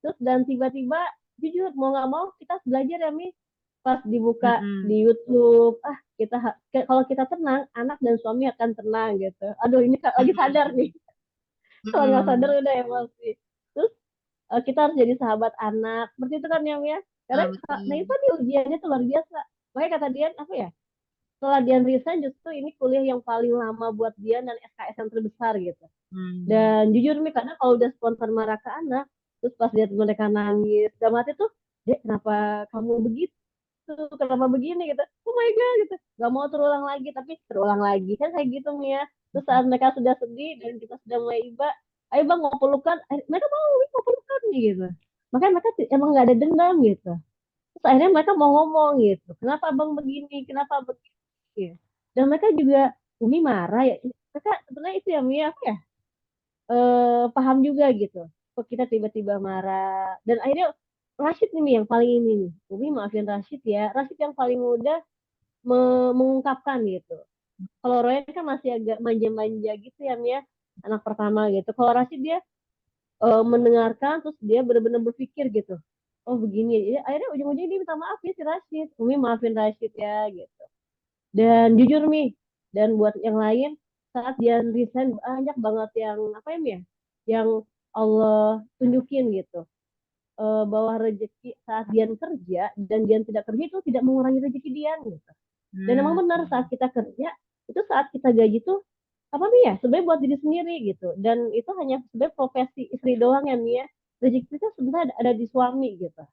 terus dan tiba-tiba jujur mau nggak mau kita harus belajar ya Mi. Pas dibuka Mhm, di YouTube, kita kalau kita tenang, anak dan suami akan tenang gitu. Aduh ini lagi sadar mhm, nih, kalau nggak sadar mhm. udah emosi. Terus kita harus jadi sahabat anak, seperti itu kan ya Mi ya. Karena nah itu Betul. tadi ujiannya tuh luar biasa. Makanya kata dia apa ya? Setelah Dian resign justru ini kuliah yang paling lama buat dia dan SKS yang terbesar gitu. Mmm, Dan jujur nih karena kalau udah spontan marah ke anak, terus pas lihat mereka nangis, dalam hati tuh, "Dek, kenapa kamu begitu? Kenapa begini?" gitu. Oh my god gitu. Gak mau terulang lagi, tapi terulang lagi kan kayak gitu nih ya. Terus mhm. saat mereka sudah sedih dan kita sudah mulai iba, ayo bang mau pelukan, mereka mau pelukan nih gitu. Makanya mereka emang gak ada dendam gitu. Terus akhirnya mereka mau ngomong gitu, kenapa bang begini, kenapa begini. Gitu. Dan mereka juga, Umi marah ya. Mereka sebenarnya itu ya Mia, apa ya? Paham juga gitu. Kok kita tiba-tiba marah. Dan akhirnya Rashid nih yang paling ini nih. Umi maafin Rashid ya. Rashid yang paling mudah mengungkapkan gitu. Kalau Royan kan masih agak manja-manja gitu ya Mia. Anak pertama gitu. Kalau Rashid dia mendengarkan terus dia benar-benar berpikir gitu. Oh begini. Ya, akhirnya ujung-ujungnya dia minta maaf ya si Rashid. Umi maafin Rashid ya gitu. Dan jujur nih, dan buat yang lain, saat dia resign banyak banget yang apa ya, Mi, ya, yang Allah tunjukin gitu. Bahwa rezeki saat dia kerja dan dia tidak kerja itu tidak mengurangi rezeki dia gitu. Dan emang benar saat Mmm. kita kerja itu saat kita gaji tuh apa Mi ya sebenarnya buat diri sendiri gitu. Dan itu hanya sebenarnya profesi istri doang ya Mi ya. Rezeki itu sebenarnya ada di suami gitu.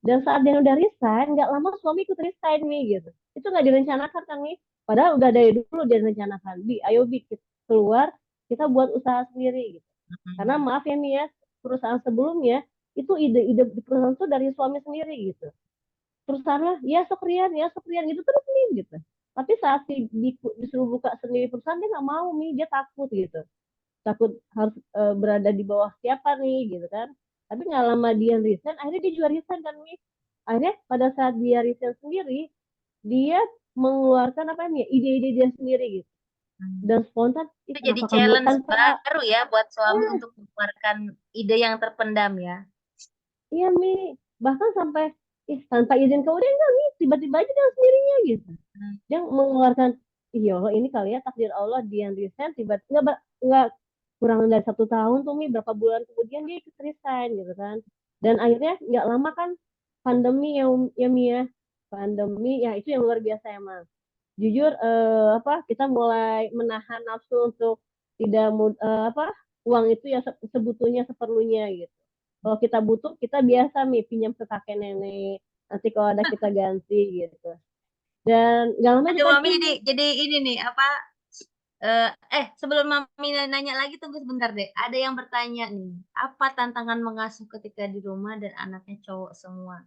Dan saat dia udah resign, nggak lama suami ikut resign nih gitu. Itu nggak direncanakan kan nih. Padahal udah dari dulu dia rencanakan. Ayo kita keluar, kita buat usaha sendiri gitu. Karena Mhm. maaf ya nih ya, perusahaan sebelumnya itu ide-ide di perusahaan itu dari suami sendiri gitu. Perusahaannya ya sekalian gitu terus nih gitu. Tapi saat disuruh buka sendiri perusahaan dia nggak mau nih, dia takut gitu. Takut harus berada di bawah siapa nih gitu kan. Tapi nggak lama dia resign, akhirnya dia juga resign kan nih. Akhirnya pada saat dia resign sendiri, dia mengeluarkan apa nih ide-ide dia sendiri gitu. Mmm. Dan spontan, Itu jadi kenapa kamu challenge tanpa baru ya buat suami untuk mengeluarkan ide yang terpendam ya? iya Mi, bahkan sampai tanpa izin ke udah enggak nih, tiba-tiba aja dia sendirinya gitu. Mmm. Dia mengeluarkan, iya Allah ini kali ya takdir Allah dia resign tiba-tiba nggak kurang dari 1 tahun tuh Mi, berapa bulan kemudian dia ikut resign gitu kan. Dan akhirnya nggak lama kan pandemi ya Mi ya, pandemi ya itu yang luar biasa emang. Jujur apa kita mulai menahan nafsu untuk tidak apa uang itu ya sebutuhnya seperlunya gitu. Kalau kita butuh kita biasa Mi pinjam ke kakek nenek, nanti kalau ada kita ganti gitu. Dan nggak lama itu Aduh, tadi Mami Mi. jadi ini nih, apa, sebelum Mami nanya lagi tunggu sebentar deh, ada yang bertanya nih, apa tantangan mengasuh ketika di rumah dan anaknya cowok semua?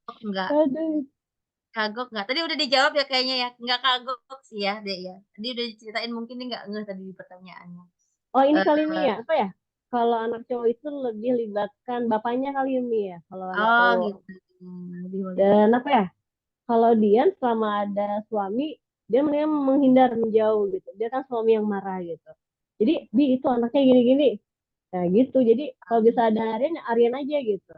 Oh, enggak. Aduh. Kagok nggak? Tadi udah dijawab ya kayaknya ya? Nggak kagok sih ya, Dek, ya? Tadi udah diceritain mungkin dia nggak ngeh tadi di pertanyaannya. Oh ini kali Mi Eee, ya, apa ya? Kalau anak cowok itu lebih libatkan bapaknya kali Mi ya, kalau anak oh cowok. gitu, lebih melibat. Dan apa ya? Kalau Dian selama ada suami, dia mendingan menghindar menjauh gitu. Dia kan suami yang marah gitu. Jadi, Bi itu anaknya gini-gini. Nah gitu. Jadi kalau bisa ada Aryan, ya Aryan aja gitu.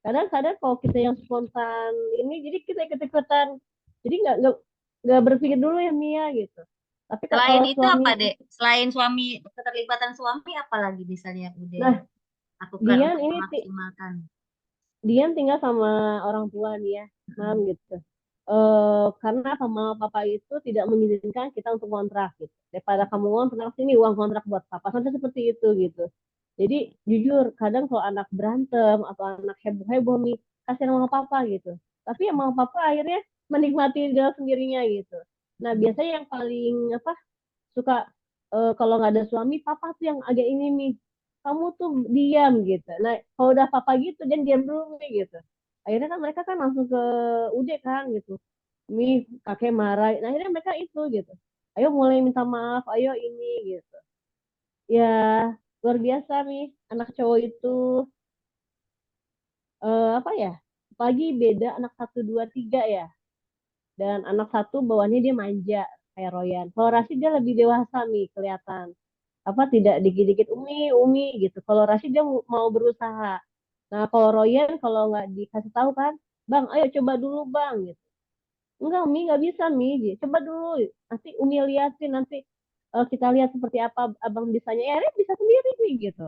Kadang-kadang kalau kita yang spontan ini, jadi kita ikut-ikutan. Jadi nggak berpikir dulu ya Mia gitu. Tapi Selain kalau itu apa, suami, Dek? Selain suami keterlibatan suami, apalagi misalnya yang udah nah lakukan Dian untuk ini memaksimalkan? Dian tinggal sama orang tua nih ya, mam Mhm. gitu. Karena sama papa itu tidak mengizinkan kita untuk kontrak gitu. Daripada kamu ngontrak sini uang kontrak buat papa sampai seperti itu gitu. Jadi jujur kadang kalau anak berantem atau anak heboh-heboh nih kasihan sama papa gitu. Tapi ya mama papa akhirnya menikmati dengan sendirinya gitu. Nah biasanya yang paling apa suka kalau nggak ada suami papa tuh yang agak ini nih kamu tuh diam gitu nah kalau udah papa gitu dan diam dulu nih gitu akhirnya kan mereka kan langsung ke ude kan gitu nih kakek marah nah akhirnya mereka itu gitu ayo mulai minta maaf ayo ini gitu ya luar biasa nih anak cowok itu apa ya pagi beda anak satu dua tiga ya dan anak satu bawaannya dia manja kayak Royan kalau Rashid dia lebih dewasa nih kelihatan apa tidak dikit-dikit umi gitu. Kalau Rashid dia mau berusaha. Nah kalau Royan kalau nggak dikasih tahu kan, bang ayo coba dulu bang gitu. Enggak umi nggak bisa mi, gitu. Coba dulu. Nanti umi liatin nanti kita lihat seperti apa abang bisanya. Ya dia bisa sendiri nih gitu.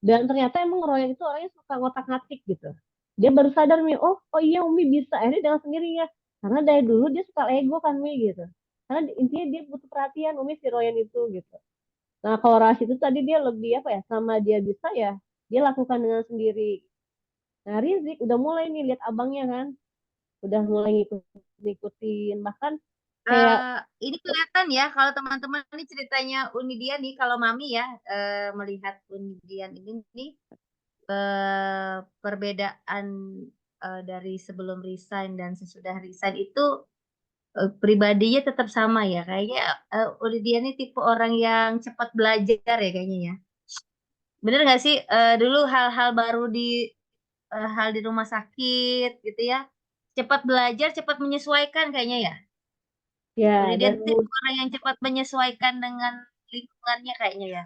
Dan ternyata emang Royan itu orangnya suka ngotak-ngatik gitu. Dia baru sadar mi, oh iya umi bisa. Akhirnya dengan sendirinya. Karena dari dulu dia suka ego kan mi gitu. Karena intinya dia butuh perhatian umi si Royan itu gitu. Nah, kalau Rashid itu tadi dia lebih apa ya, sama dia bisa ya, dia lakukan dengan sendiri. Nah, Rizik udah mulai nih lihat abangnya kan, udah mulai ngikutin, bahkan kayak Ini kelihatan ya kalau teman-teman ini ceritanya Unidian nih, kalau Mami ya, melihat Unidian ini nih, perbedaan, dari sebelum resign dan sesudah resign itu, pribadinya tetap sama ya? Kayaknya, Unidian ini tipe orang yang cepat belajar ya kayaknya ya? Bener nggak sih, dulu hal-hal baru hal di rumah sakit gitu ya, cepat belajar, cepat menyesuaikan kayaknya ya? ya Udah dia dan tipe orang yang cepat menyesuaikan dengan lingkungannya kayaknya ya.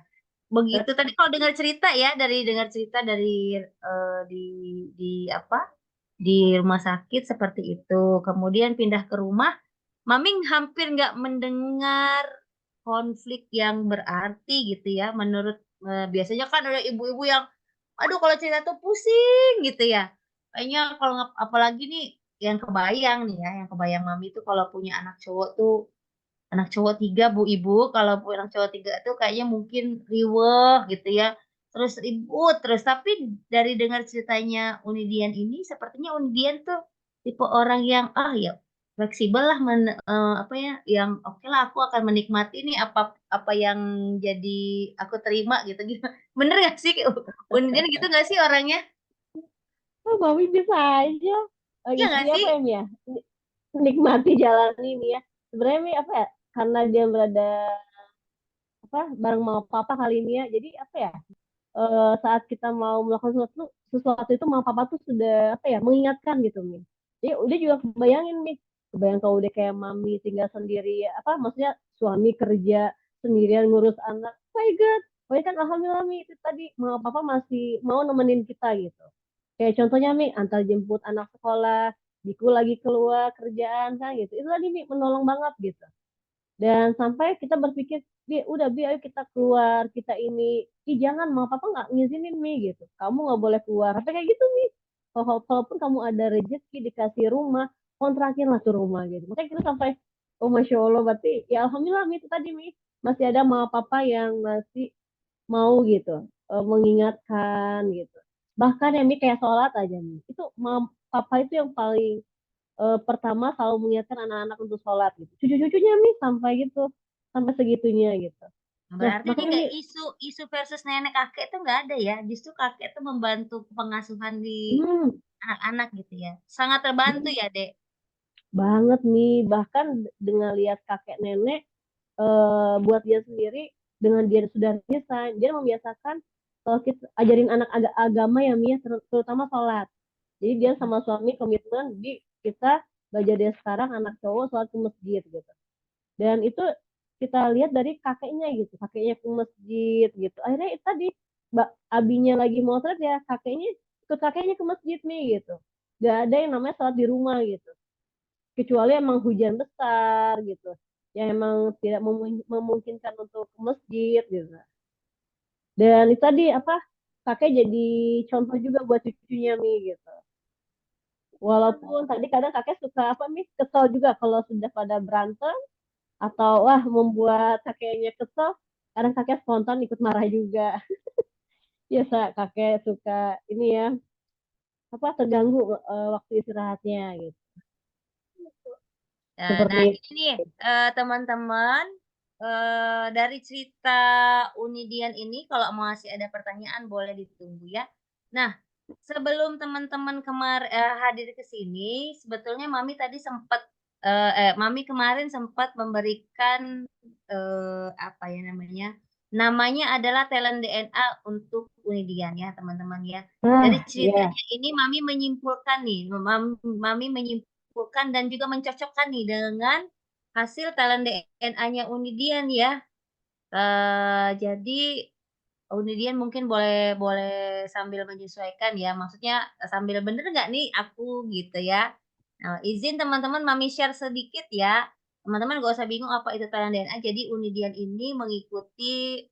Begitu tadi kalau dengar cerita ya, dari dengar cerita dari, di apa, di rumah sakit seperti itu, kemudian pindah ke rumah, Mami hampir nggak mendengar konflik yang berarti gitu ya, menurut biasanya kan ada ibu-ibu yang, aduh kalau cerita tuh pusing gitu ya. Kayaknya kalau apalagi nih yang kebayang nih ya, yang kebayang Mami tuh kalau punya anak cowok 3 Bu, Ibu, kalau anak cowok 3 tuh kayaknya mungkin riweuh gitu ya, terus ribut terus. Tapi dari dengar ceritanya Unidian ini, sepertinya Unidian tuh tipe orang yang, ah, ya fleksibel lah apa ya, yang oke lah aku akan menikmati nih apa apa yang jadi aku terima gitu gitu. Bener nggak sih Unidian gitu nggak sih orangnya? oh, Mami bisa aja. Iya nggak Intinya sih? apa ya, Mia? Nikmati jalan ini ya. Sebenarnya Mi apa ya? Karena dia berada apa bareng mama papa kali ini ya. Jadi apa ya? Saat kita mau melakukan sesuatu itu mama papa tuh sudah apa ya mengingatkan gitu Mi. Jadi udah juga kebayangin Mi, kebayang kalau udah kayak mami tinggal sendiri apa maksudnya suami kerja sendirian ngurus anak. Oh my God, oh ya kan alhamdulillah Mi itu tadi mama papa masih mau nemenin kita gitu. Kayak contohnya Mi antar jemput anak sekolah, Biku lagi keluar kerjaan kan gitu. Itu tadi Mi menolong banget gitu. Dan sampai kita berpikir, Bi, udah Bi, ayo kita keluar, kita ini. Ih, jangan, mama papa nggak ngizinin Mi gitu. Kamu nggak boleh keluar. Tapi kayak gitu Mi. Walaupun kamu ada rezeki dikasih rumah, kontrakin lah tuh rumah gitu. Makanya kita sampai, oh Masya Allah, berarti ya Alhamdulillah Mi itu tadi Mi. Masih ada mama papa yang masih mau gitu, mengingatkan gitu. Bahkan ya Mi kayak sholat aja Mi. Itu mama papa itu yang paling pertama selalu mengingatkan anak-anak untuk sholat gitu. Cucu-cucunya nih sampai gitu, sampai segitunya gitu. Nah, Berarti ini makanya nggak nih isu versus nenek kakek itu nggak ada ya? Justru kakek itu membantu pengasuhan di hmm, anak-anak gitu ya? Sangat terbantu ya, Dek? banget nih, bahkan dengan lihat kakek nenek buat dia sendiri dengan dia sudah resign, dia membiasakan kalau kita ajarin anak agama ya Mia, terutama sholat. Jadi dia Mhm. sama suami komitmen di kita belajar dari sekarang anak cowok sholat ke masjid gitu. Dan itu kita lihat dari kakeknya gitu, kakeknya ke masjid gitu. Akhirnya itu tadi abinya lagi motret ya kakeknya ikut kakeknya ke masjid nih gitu. Gak ada yang namanya sholat di rumah gitu. Kecuali emang hujan besar gitu. Yang emang tidak memungkinkan untuk ke masjid gitu. Dan itu tadi apa kakek jadi contoh juga buat cucunya nih gitu. Walaupun tadi kadang kakek suka apa nih kesel juga kalau sudah pada berantem atau wah membuat kakeknya kesel, kadang kakek spontan ikut marah juga. Biasa kakek suka ini ya apa terganggu waktu istirahatnya gitu. Nah, Seperti ini nih teman-teman, dari cerita Unidian ini kalau masih ada pertanyaan boleh ditunggu ya. Nah, sebelum teman-teman hadir ke sini, sebetulnya Mami kemarin sempat memberikan, apa ya namanya adalah talent DNA untuk Unidian ya, teman-teman ya. ah Dari ya ceritanya ini Mami menyimpulkan dan juga mencocokkan nih dengan hasil talent DNA-nya Unidian ya. Jadi Unidian mungkin boleh boleh sambil menyesuaikan ya, maksudnya sambil bener nggak nih aku gitu ya. Izin teman-teman Mami share sedikit ya. Teman-teman nggak usah bingung apa itu talent DNA. Jadi Unidian ini mengikuti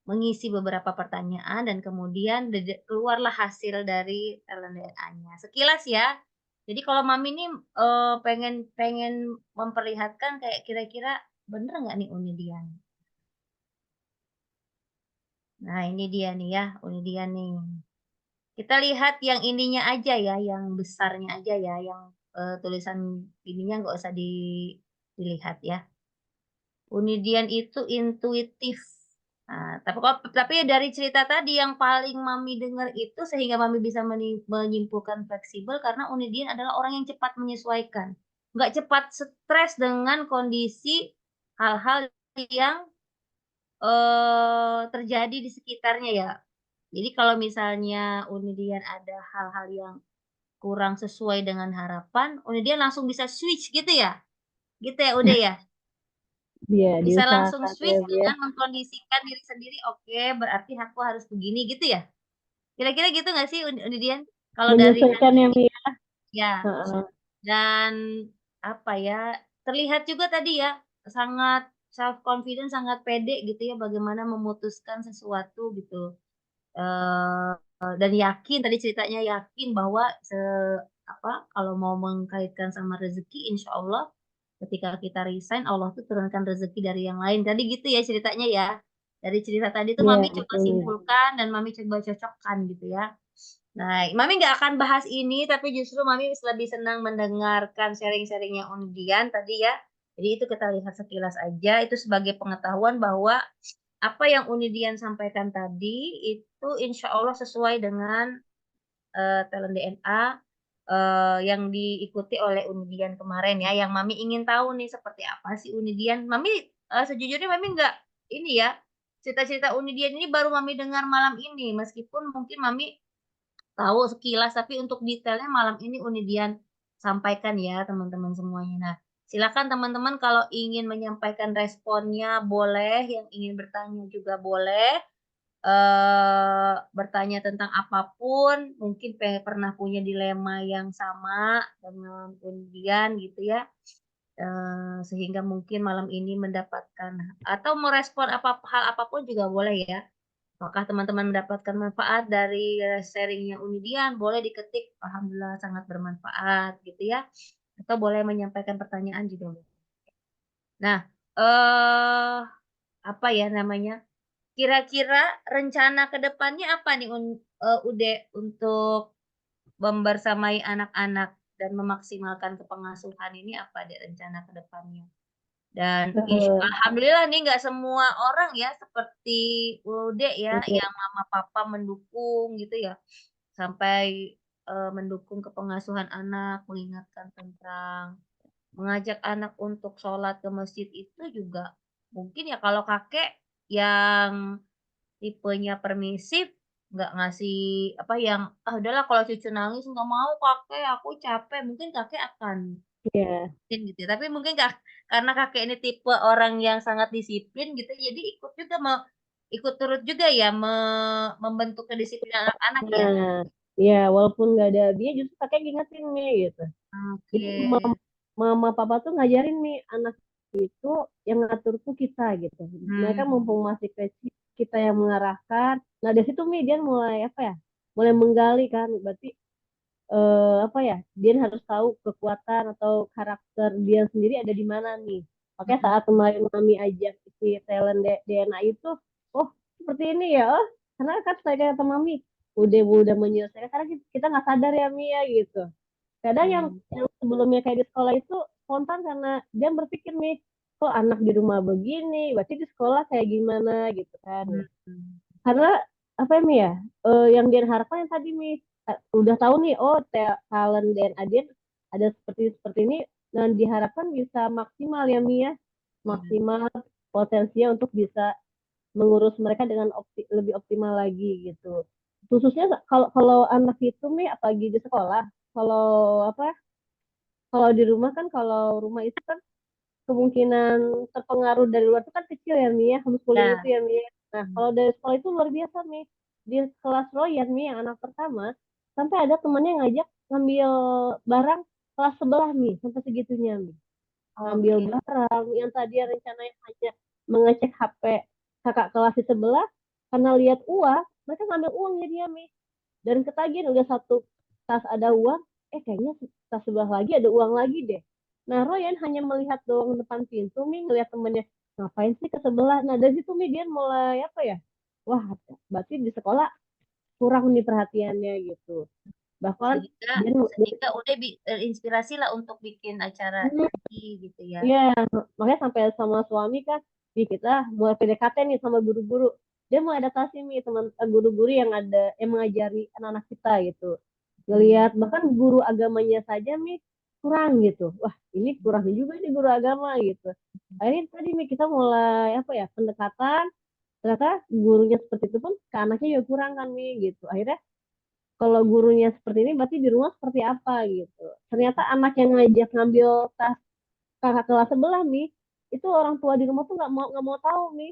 mengisi beberapa pertanyaan dan kemudian keluarlah hasil dari talent DNA-nya. Sekilas ya. Jadi kalau Mami nih, pengen pengen memperlihatkan kayak kira-kira bener nggak nih Unidian? Nah ini dia nih ya, Unidian nih. Kita lihat yang ininya aja ya, yang besarnya aja ya, yang, tulisan ininya nggak usah dilihat ya. Unidian itu intuitif. Nah, tapi dari cerita tadi yang paling Mami dengar itu sehingga Mami bisa menyimpulkan fleksibel karena Unidian adalah orang yang cepat menyesuaikan. Nggak cepat stres dengan kondisi hal-hal yang, terjadi di sekitarnya ya. Jadi kalau misalnya Unidian ada hal-hal yang kurang sesuai dengan harapan, Unidian langsung bisa switch gitu ya? Gitu ya, Ude, ya? dia Bisa langsung diusahakan ya switch dia dengan mengkondisikan diri sendiri, "Oke, berarti aku harus begini," gitu ya? Kira-kira gitu nggak sih, Unidian? Kalau dari menyesuaikan ya Mia. ya, Heeh. dan apa ya, terlihat juga tadi ya, sangat self confident, sangat pede gitu ya, bagaimana memutuskan sesuatu gitu, dan yakin tadi ceritanya yakin bahwa kalau mau mengkaitkan sama rezeki, insya Allah ketika kita resign, Allah tuh turunkan rezeki dari yang lain. Tadi gitu ya ceritanya ya. Dari cerita tadi tuh Iya Mami coba betul Mia. simpulkan dan Mami coba cocokkan gitu ya. Nah, Mami nggak akan bahas ini, tapi justru Mami lebih senang mendengarkan sharing-sharing-nya Undian tadi ya. Jadi itu kita lihat sekilas aja, itu sebagai pengetahuan bahwa apa yang Unidian sampaikan tadi itu insya Allah sesuai dengan talent DNA, yang diikuti oleh Unidian kemarin ya, yang Mami ingin tahu nih seperti apa sih Unidian. Mami, sejujurnya Mami nggak ini ya, cerita-cerita Unidian ini baru Mami dengar malam ini, meskipun mungkin Mami tahu sekilas, tapi untuk detailnya malam ini Unidian sampaikan ya teman-teman semuanya. Nah, silakan teman-teman kalau ingin menyampaikan responnya boleh, yang ingin bertanya juga boleh. Bertanya tentang apapun, mungkin pernah punya dilema yang sama dengan undian gitu ya, sehingga mungkin malam ini mendapatkan atau merespon hal apapun juga boleh ya. Apakah teman-teman mendapatkan manfaat dari, sharing-nya Unidian? Boleh diketik, "Alhamdulillah sangat bermanfaat," gitu ya, atau boleh menyampaikan pertanyaan juga boleh. Nah, eee, apa ya namanya, kira-kira rencana ke depannya apa nih Ude, untuk membersamai anak-anak dan memaksimalkan kepengasuhan ini apa deh rencana ke depannya? Dan Eh, alhamdulillah nih nggak semua orang ya seperti Ude ya iya, yang mama papa mendukung gitu ya. Sampai mendukung kepengasuhan anak, mengingatkan tentang mengajak anak untuk sholat ke masjid itu juga mungkin ya kalau kakek yang tipenya permisif, nggak ngasih apa yang, "Ah udahlah kalau cucu nangis nggak mau kakek, aku capek." Mungkin kakek akan iya. mungkin gitu ya, tapi mungkin karena kakek ini tipe orang yang sangat disiplin gitu, jadi ikut juga ikut turut juga ya membentuk kedisiplinan anak-anak ya? Nah, ya walaupun nggak ada dia justru kakek ngingetin nih gitu. Jadi Oke. mama papa tuh ngajarin nih anak itu yang ngatur tuh kita gitu. Mereka Mmm, mumpung masih kecil, kita yang mengarahkan. Nah dari situ nih dia mulai apa ya? Mulai menggali kan. Berarti apa ya? Dia harus tahu kekuatan atau karakter dia sendiri ada di mana nih. Makanya mhm, saat kemarin mami ajak si talent DNA itu, oh seperti ini ya, oh karena kan saya kata mami udah menyelesaikan karena kita nggak sadar ya Mi ya gitu. Kadang yang mmm, sebelumnya kayak di sekolah itu spontan karena dia berpikir nih, kok anak di rumah begini, berarti di sekolah kayak gimana gitu kan. mhm, Karena apa ya, Mi ya? Yang dia harapkan yang tadi Mi udah tahu nih, oh talent DNA dia ada seperti seperti ini dan diharapkan bisa maksimal ya Mi ya, iya, maksimal potensinya untuk bisa mengurus mereka dengan lebih optimal lagi gitu. Khususnya kalau kalau anak itu Mi apalagi di sekolah, kalau apa kalau di rumah kan kalau rumah itu kan kemungkinan terpengaruh dari luar itu kan kecil ya Mia homeschooling itu iya, ya Mia. Nah mmm, kalau dari sekolah itu luar biasa nih di kelas Royan nih yang anak pertama sampai ada temannya ngajak ngambil barang kelas sebelah nih sampai segitunya nih ngambil oke, barang yang tadi rencananya hanya mengecek HP kakak kelas di sebelah karena lihat uang mereka ngambil uang dia nih dan ketagihan udah satu tas ada uang kayaknya tas sebelah lagi ada uang lagi deh nah Royan hanya melihat doang depan pintu Mi ngelihat temennya ngapain sih ke sebelah nah dari situ Mi dia mulai apa ya wah berarti di sekolah kurang nih perhatiannya gitu bahkan sehingga dia sehingga udah terinspirasilah untuk bikin acara lagi gitu ya? iya, makanya sampai sama suami kan, di kita mulai PDKT nih sama guru-guru. Dia mau adaptasi nih teman guru-guru yang ada yang mengajari anak-anak kita gitu. Mmm, Ngelihat bahkan guru agamanya saja nih kurang gitu. Wah, ini kurang juga nih guru agama gitu. Akhirnya tadi nih kita mulai apa ya pendekatan. Ternyata gurunya seperti itu pun ke anaknya juga kurang kan nih gitu. Akhirnya kalau gurunya seperti ini berarti di rumah seperti apa gitu. Ternyata anak yang ngajak ngambil tas kakak kelas sebelah nih itu orang tua di rumah tuh nggak mau tahu nih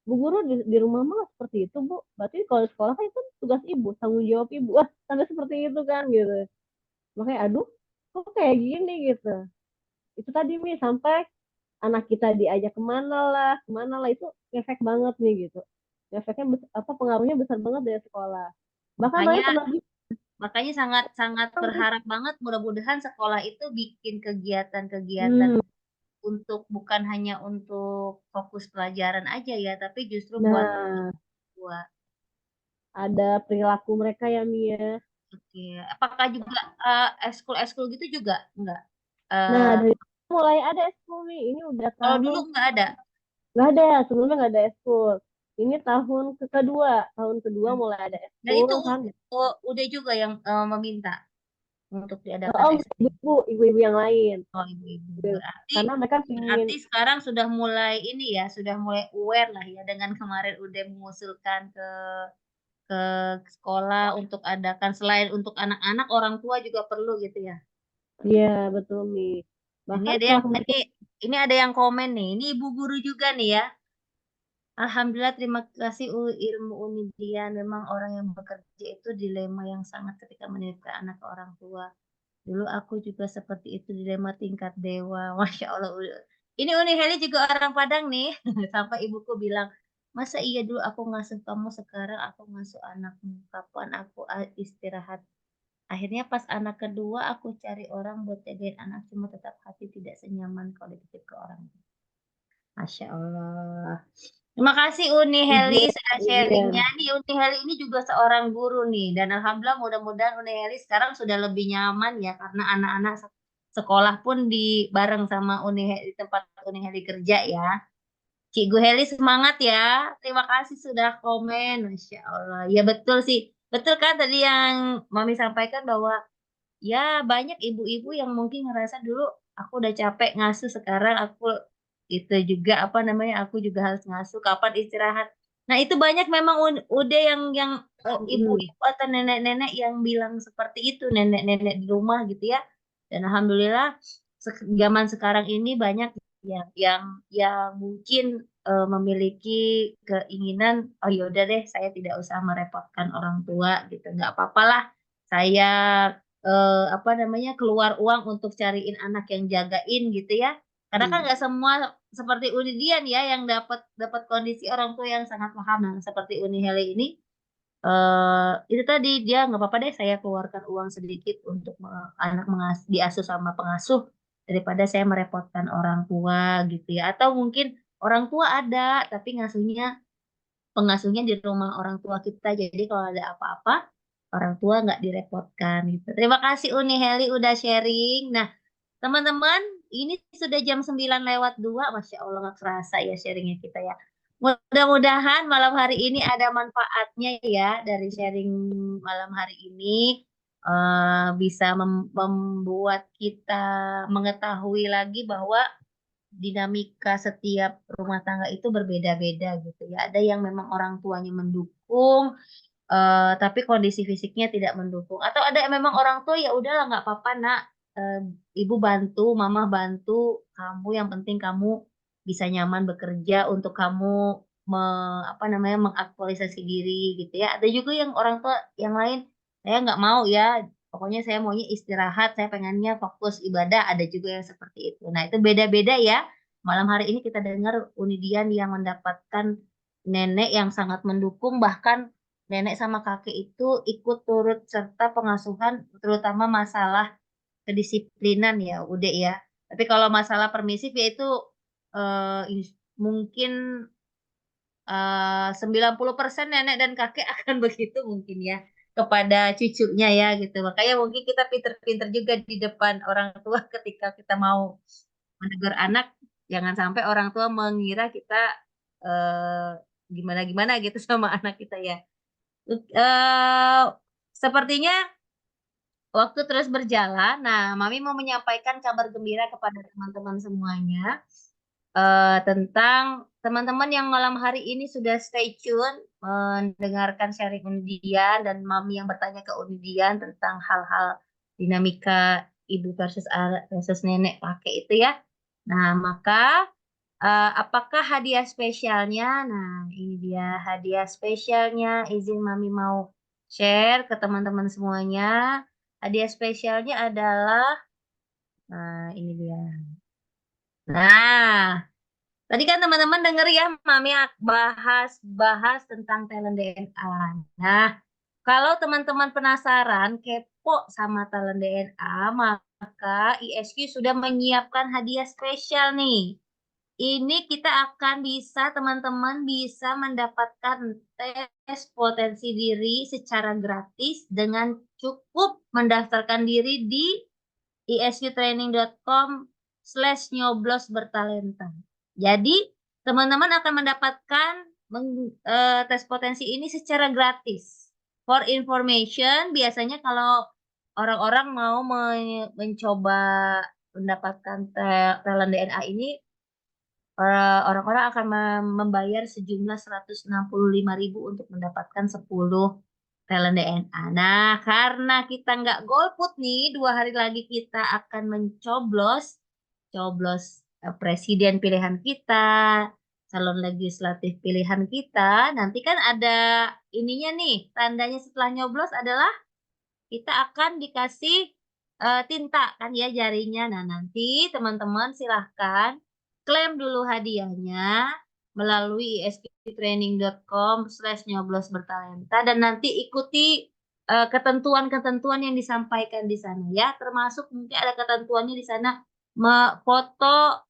bu guru di rumah mah seperti itu bu berarti kalau di sekolah kan itu tugas ibu tanggung jawab ibu wah sampai seperti itu kan gitu makanya aduh kok kayak gini gitu itu tadi nih sampai anak kita diajak kemana lah itu efek banget nih gitu efeknya apa pengaruhnya besar banget dari sekolah bahkan makanya Ryan pernah makanya sangat sangat bilang nih berharap banget mudah-mudahan sekolah itu bikin kegiatan-kegiatan hmm, untuk bukan hanya untuk fokus pelajaran aja ya, tapi justru buat nah buat ada perilaku mereka ya Mia. oke. Apakah juga, ekskul-ekskul gitu juga enggak? Nah, Eee, dari mulai ada eskul nih. Ini udah kalau dulu tahun nggak ada? nggak ada, sebelumnya nggak ada eskul. Ini tahun kedua Mmm, mulai ada dan eskul itu kan. Ude juga yang, meminta untuk diadakan Oh, ekskul? ibu-ibu yang lain. Oh, ibu-ibu. Karena mereka pingin, Berarti sekarang sudah mulai ini ya, sudah mulai aware lah ya dengan kemarin Ude mengusulkan ke sekolah untuk adakan selain untuk anak-anak, orang tua juga perlu gitu ya? ya betul nih. Ini Bahkan ada yang setelah mereka, ini ada yang komen nih, ini ibu guru juga nih ya. Alhamdulillah terima kasih Ilmu Unidian, memang orang yang bekerja itu dilema yang sangat ketika menitipkan anak ke orang tua. Dulu aku juga seperti itu dilema tingkat dewa, Masya Allah. Ini Uni Heli juga orang Padang nih, sampai ibuku bilang, "Masa iya dulu aku ngasuh kamu, sekarang aku ngasuh anakmu, kapan aku istirahat?" Akhirnya pas anak kedua aku cari orang buat jagain anak, cuma tetap hati tidak senyaman kalau dititip ke orang tua. Masya Allah. Terima kasih Uni Heli ujian, sudah ujian. sharing-nya. Nih Uni Heli ini juga seorang guru nih dan alhamdulillah mudah-mudahan Uni Heli sekarang sudah lebih nyaman ya karena anak-anak sekolah pun bareng sama di tempat Uni Heli kerja ya. Cikgu Heli semangat ya. Terima kasih sudah komen. Masya Allah. Ya betul sih. Betul kan tadi yang Mami sampaikan bahwa ya banyak ibu-ibu yang mungkin ngerasa dulu aku udah capek ngasuh, sekarang aku itu juga apa namanya, aku juga harus ngasuh, kapan istirahat. Nah itu banyak memang udah yang ibu-ibu atau nenek-nenek yang bilang seperti itu, nenek-nenek di rumah gitu ya. Dan alhamdulillah zaman sekarang ini banyak yang mungkin memiliki keinginan, oh yaudah deh saya tidak usah merepotkan orang tua gitu, nggak apa-apa lah saya apa namanya, keluar uang untuk cariin anak yang jagain gitu ya. Karena kan nggak semua seperti Uni Dian ya yang dapat dapat kondisi orang tua yang sangat paham. Nah, seperti Uni Hele ini itu tadi dia nggak apa-apa deh saya keluarkan uang sedikit untuk anak diasuh sama pengasuh daripada saya merepotkan orang tua gitu ya. Atau mungkin orang tua ada tapi pengasuhnya di rumah orang tua kita. Jadi kalau ada apa-apa orang tua nggak direpotkan gitu. Terima kasih Uni Heli udah sharing. Nah, teman-teman, ini sudah jam 9 lewat 2. Masya Allah nggak kerasa ya sharingnya kita ya. Mudah-mudahan malam hari ini ada manfaatnya ya dari sharing malam hari ini. Bisa membuat kita mengetahui lagi bahwa dinamika setiap rumah tangga itu berbeda-beda gitu ya. Ada yang memang orang tuanya mendukung, tapi kondisi fisiknya tidak mendukung. Atau ada yang memang orang tua ya udahlah nggak apa-apa nak, Eh, ibu bantu, mama bantu kamu. Yang penting kamu bisa nyaman bekerja untuk kamu apa namanya mengaktualisasi diri gitu ya. Ada juga yang orang tua yang lain, saya nggak mau ya. Pokoknya saya maunya istirahat, saya pengennya fokus ibadah. Ada juga yang seperti itu. Nah itu beda-beda ya. Malam hari ini kita dengar Unidian yang mendapatkan nenek yang sangat mendukung, bahkan nenek sama kakek itu ikut turut serta pengasuhan, terutama masalah kedisiplinan ya, udah ya. Tapi kalau masalah permisif ya itu mungkin 90% nenek dan kakek akan begitu mungkin ya kepada cucunya ya gitu. Makanya mungkin kita pinter-pinter juga di depan orang tua ketika kita mau menegur anak, jangan sampai orang tua mengira kita eh, gimana-gimana gitu sama anak kita ya. eh Sepertinya waktu terus berjalan. Nah, Mami mau menyampaikan kabar gembira kepada teman-teman semuanya tentang teman-teman yang malam hari ini sudah stay tune mendengarkan sharing Unidian dan Mami yang bertanya ke Unidian tentang hal-hal dinamika ibu versus nenek pakai itu ya. Nah, maka apakah hadiah spesialnya? Nah, ini dia hadiah spesialnya. Izin Mami mau share ke teman-teman semuanya. Hadiah spesialnya adalah, nah ini dia. Nah, tadi kan teman-teman denger ya, Mami bahas tentang talent DNA. Nah, kalau teman-teman penasaran, kepo sama talent DNA, maka ISQ sudah menyiapkan hadiah spesial nih. Ini kita akan teman-teman bisa mendapatkan tes potensi diri secara gratis dengan cukup mendaftarkan diri di isqtraining.com/nyoblos bertalenta. Jadi, teman-teman akan mendapatkan tes potensi ini secara gratis. For information, biasanya kalau orang-orang mau mencoba mendapatkan talent DNA ini, orang-orang akan membayar sejumlah 165.000 untuk mendapatkan 10 talent DNA. Nah, karena kita nggak golput nih, 2 hari lagi kita akan coblos presiden pilihan kita, calon legislatif pilihan kita. Nanti kan ada ininya nih, tandanya setelah nyoblos adalah kita akan dikasih tinta kan ya jarinya. Nah, nanti teman-teman silahkan klaim dulu hadiahnya melalui isqtraining.com/nyoblos bertalenta dan nanti ikuti ketentuan-ketentuan yang disampaikan di sana ya, termasuk mungkin ada ketentuannya di sana foto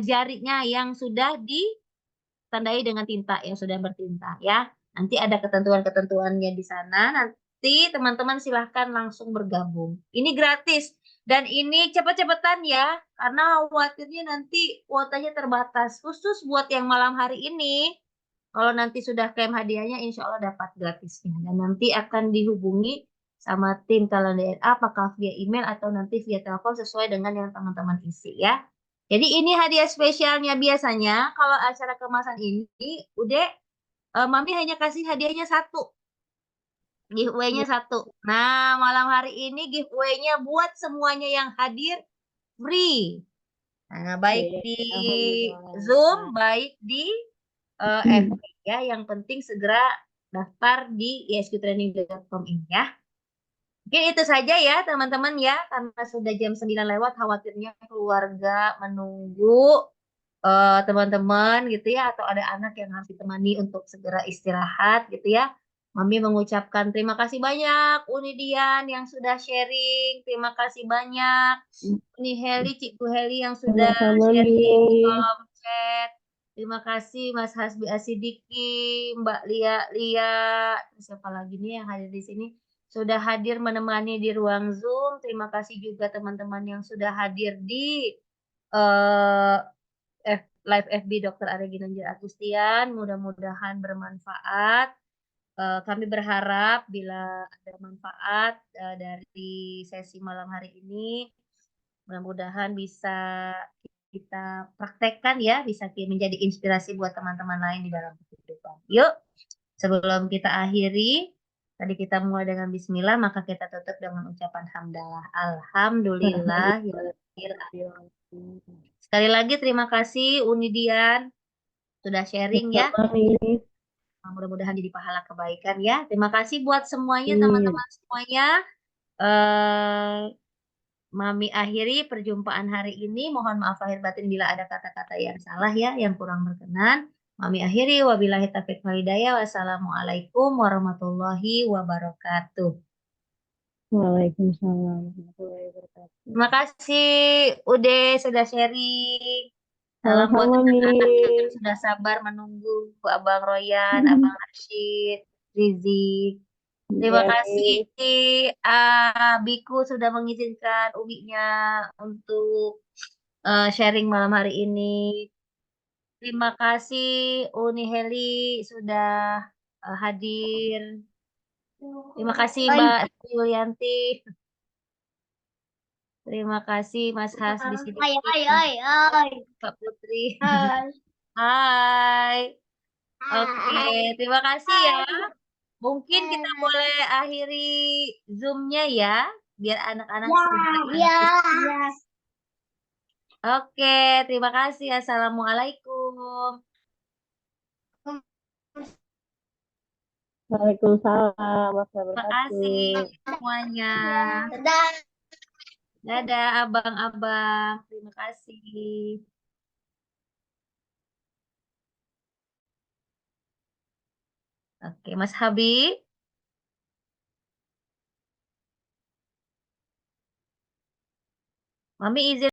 jarinya yang sudah ditandai dengan tinta yang sudah bertinta ya. Nanti ada ketentuan-ketentuannya di sana. mengikuti, teman-teman silahkan langsung bergabung. Ini gratis. Dan ini cepet-cepetan ya, karena khawatirnya nanti kuotanya terbatas. Khusus buat yang malam hari ini, kalau nanti sudah klaim hadiahnya, insya Allah dapat gratisnya. Dan nanti akan dihubungi sama tim Talent DNA, apakah via email atau nanti via telepon sesuai dengan yang teman-teman isi ya. Jadi ini hadiah spesialnya. Biasanya kalau acara kemasan ini, udah Mami hanya kasih hadiahnya satu. Giveaway-nya satu. Nah, malam hari ini giveaway-nya buat semuanya yang hadir free. Nah, baik di Zoom, baik di FB ya. Yang penting segera daftar di isqtraining.com ini ya. Mungkin itu saja ya teman-teman ya. Karena sudah jam 9 lewat, khawatirnya keluarga menunggu teman-teman gitu ya, atau ada anak yang harus ditemani untuk segera istirahat gitu ya. Mami mengucapkan terima kasih banyak Uni Dian yang sudah sharing, terima kasih banyak Uni Heli, Cikgu Heli yang sudah Sama-sama sharing di nih. kolom chat. Terima kasih Mas Hasbi Asidiki, Mbak Lia, siapa lagi nih yang hadir di sini? Sudah hadir menemani di ruang Zoom. Terima kasih juga teman-teman yang sudah hadir di eh, live FB Dr. Arya Ginanjar Agustian. Mudah-mudahan bermanfaat. Kami berharap bila ada manfaat dari sesi malam hari ini, mudah-mudahan bisa kita praktekkan ya, bisa menjadi inspirasi buat teman-teman lain di dalam kehidupan. Yuk, sebelum kita akhiri, tadi kita mulai dengan bismillah, maka kita tutup dengan ucapan hamdalah. Alhamdulillah. Sekali lagi terima kasih Uni Dian sudah sharing ya. Sama nih. Mudah-mudahan jadi pahala kebaikan ya. Terima kasih buat semuanya, teman-teman semuanya. Mami akhiri perjumpaan hari ini. Mohon maaf lahir batin bila ada kata-kata yang salah ya, yang kurang berkenan. Mami akhiri. Wabillahi taufiq wal hidayah. Wassalamualaikum warahmatullahi wabarakatuh. Waalaikumsalam warahmatullahi wabarakatuh. Terima kasih Ude sudah sharing. Salam buat Sama-sama anak-anak yang nih. sudah sabar menunggu Abang Royan, Abang Rashid, Rizik. Terima Iya kasih nih. Biku sudah mengizinkan Ubinya untuk sharing malam hari ini. Terima kasih Uni Heli sudah hadir. Terima kasih Mbak Yulianti. Terima kasih Mas Has di sini. Mbak Putri. Hai. Oke, terima kasih ya. Mungkin kita boleh akhiri Zoom-nya ya, biar anak-anak segera. Oke, terima kasih. Assalamualaikum. Waalaikumsalam warahmatullahi Terima kasih wabarakatuh. semuanya. Dadah, abang-abang. Terima kasih. Oke, Mas Habib. Mami izin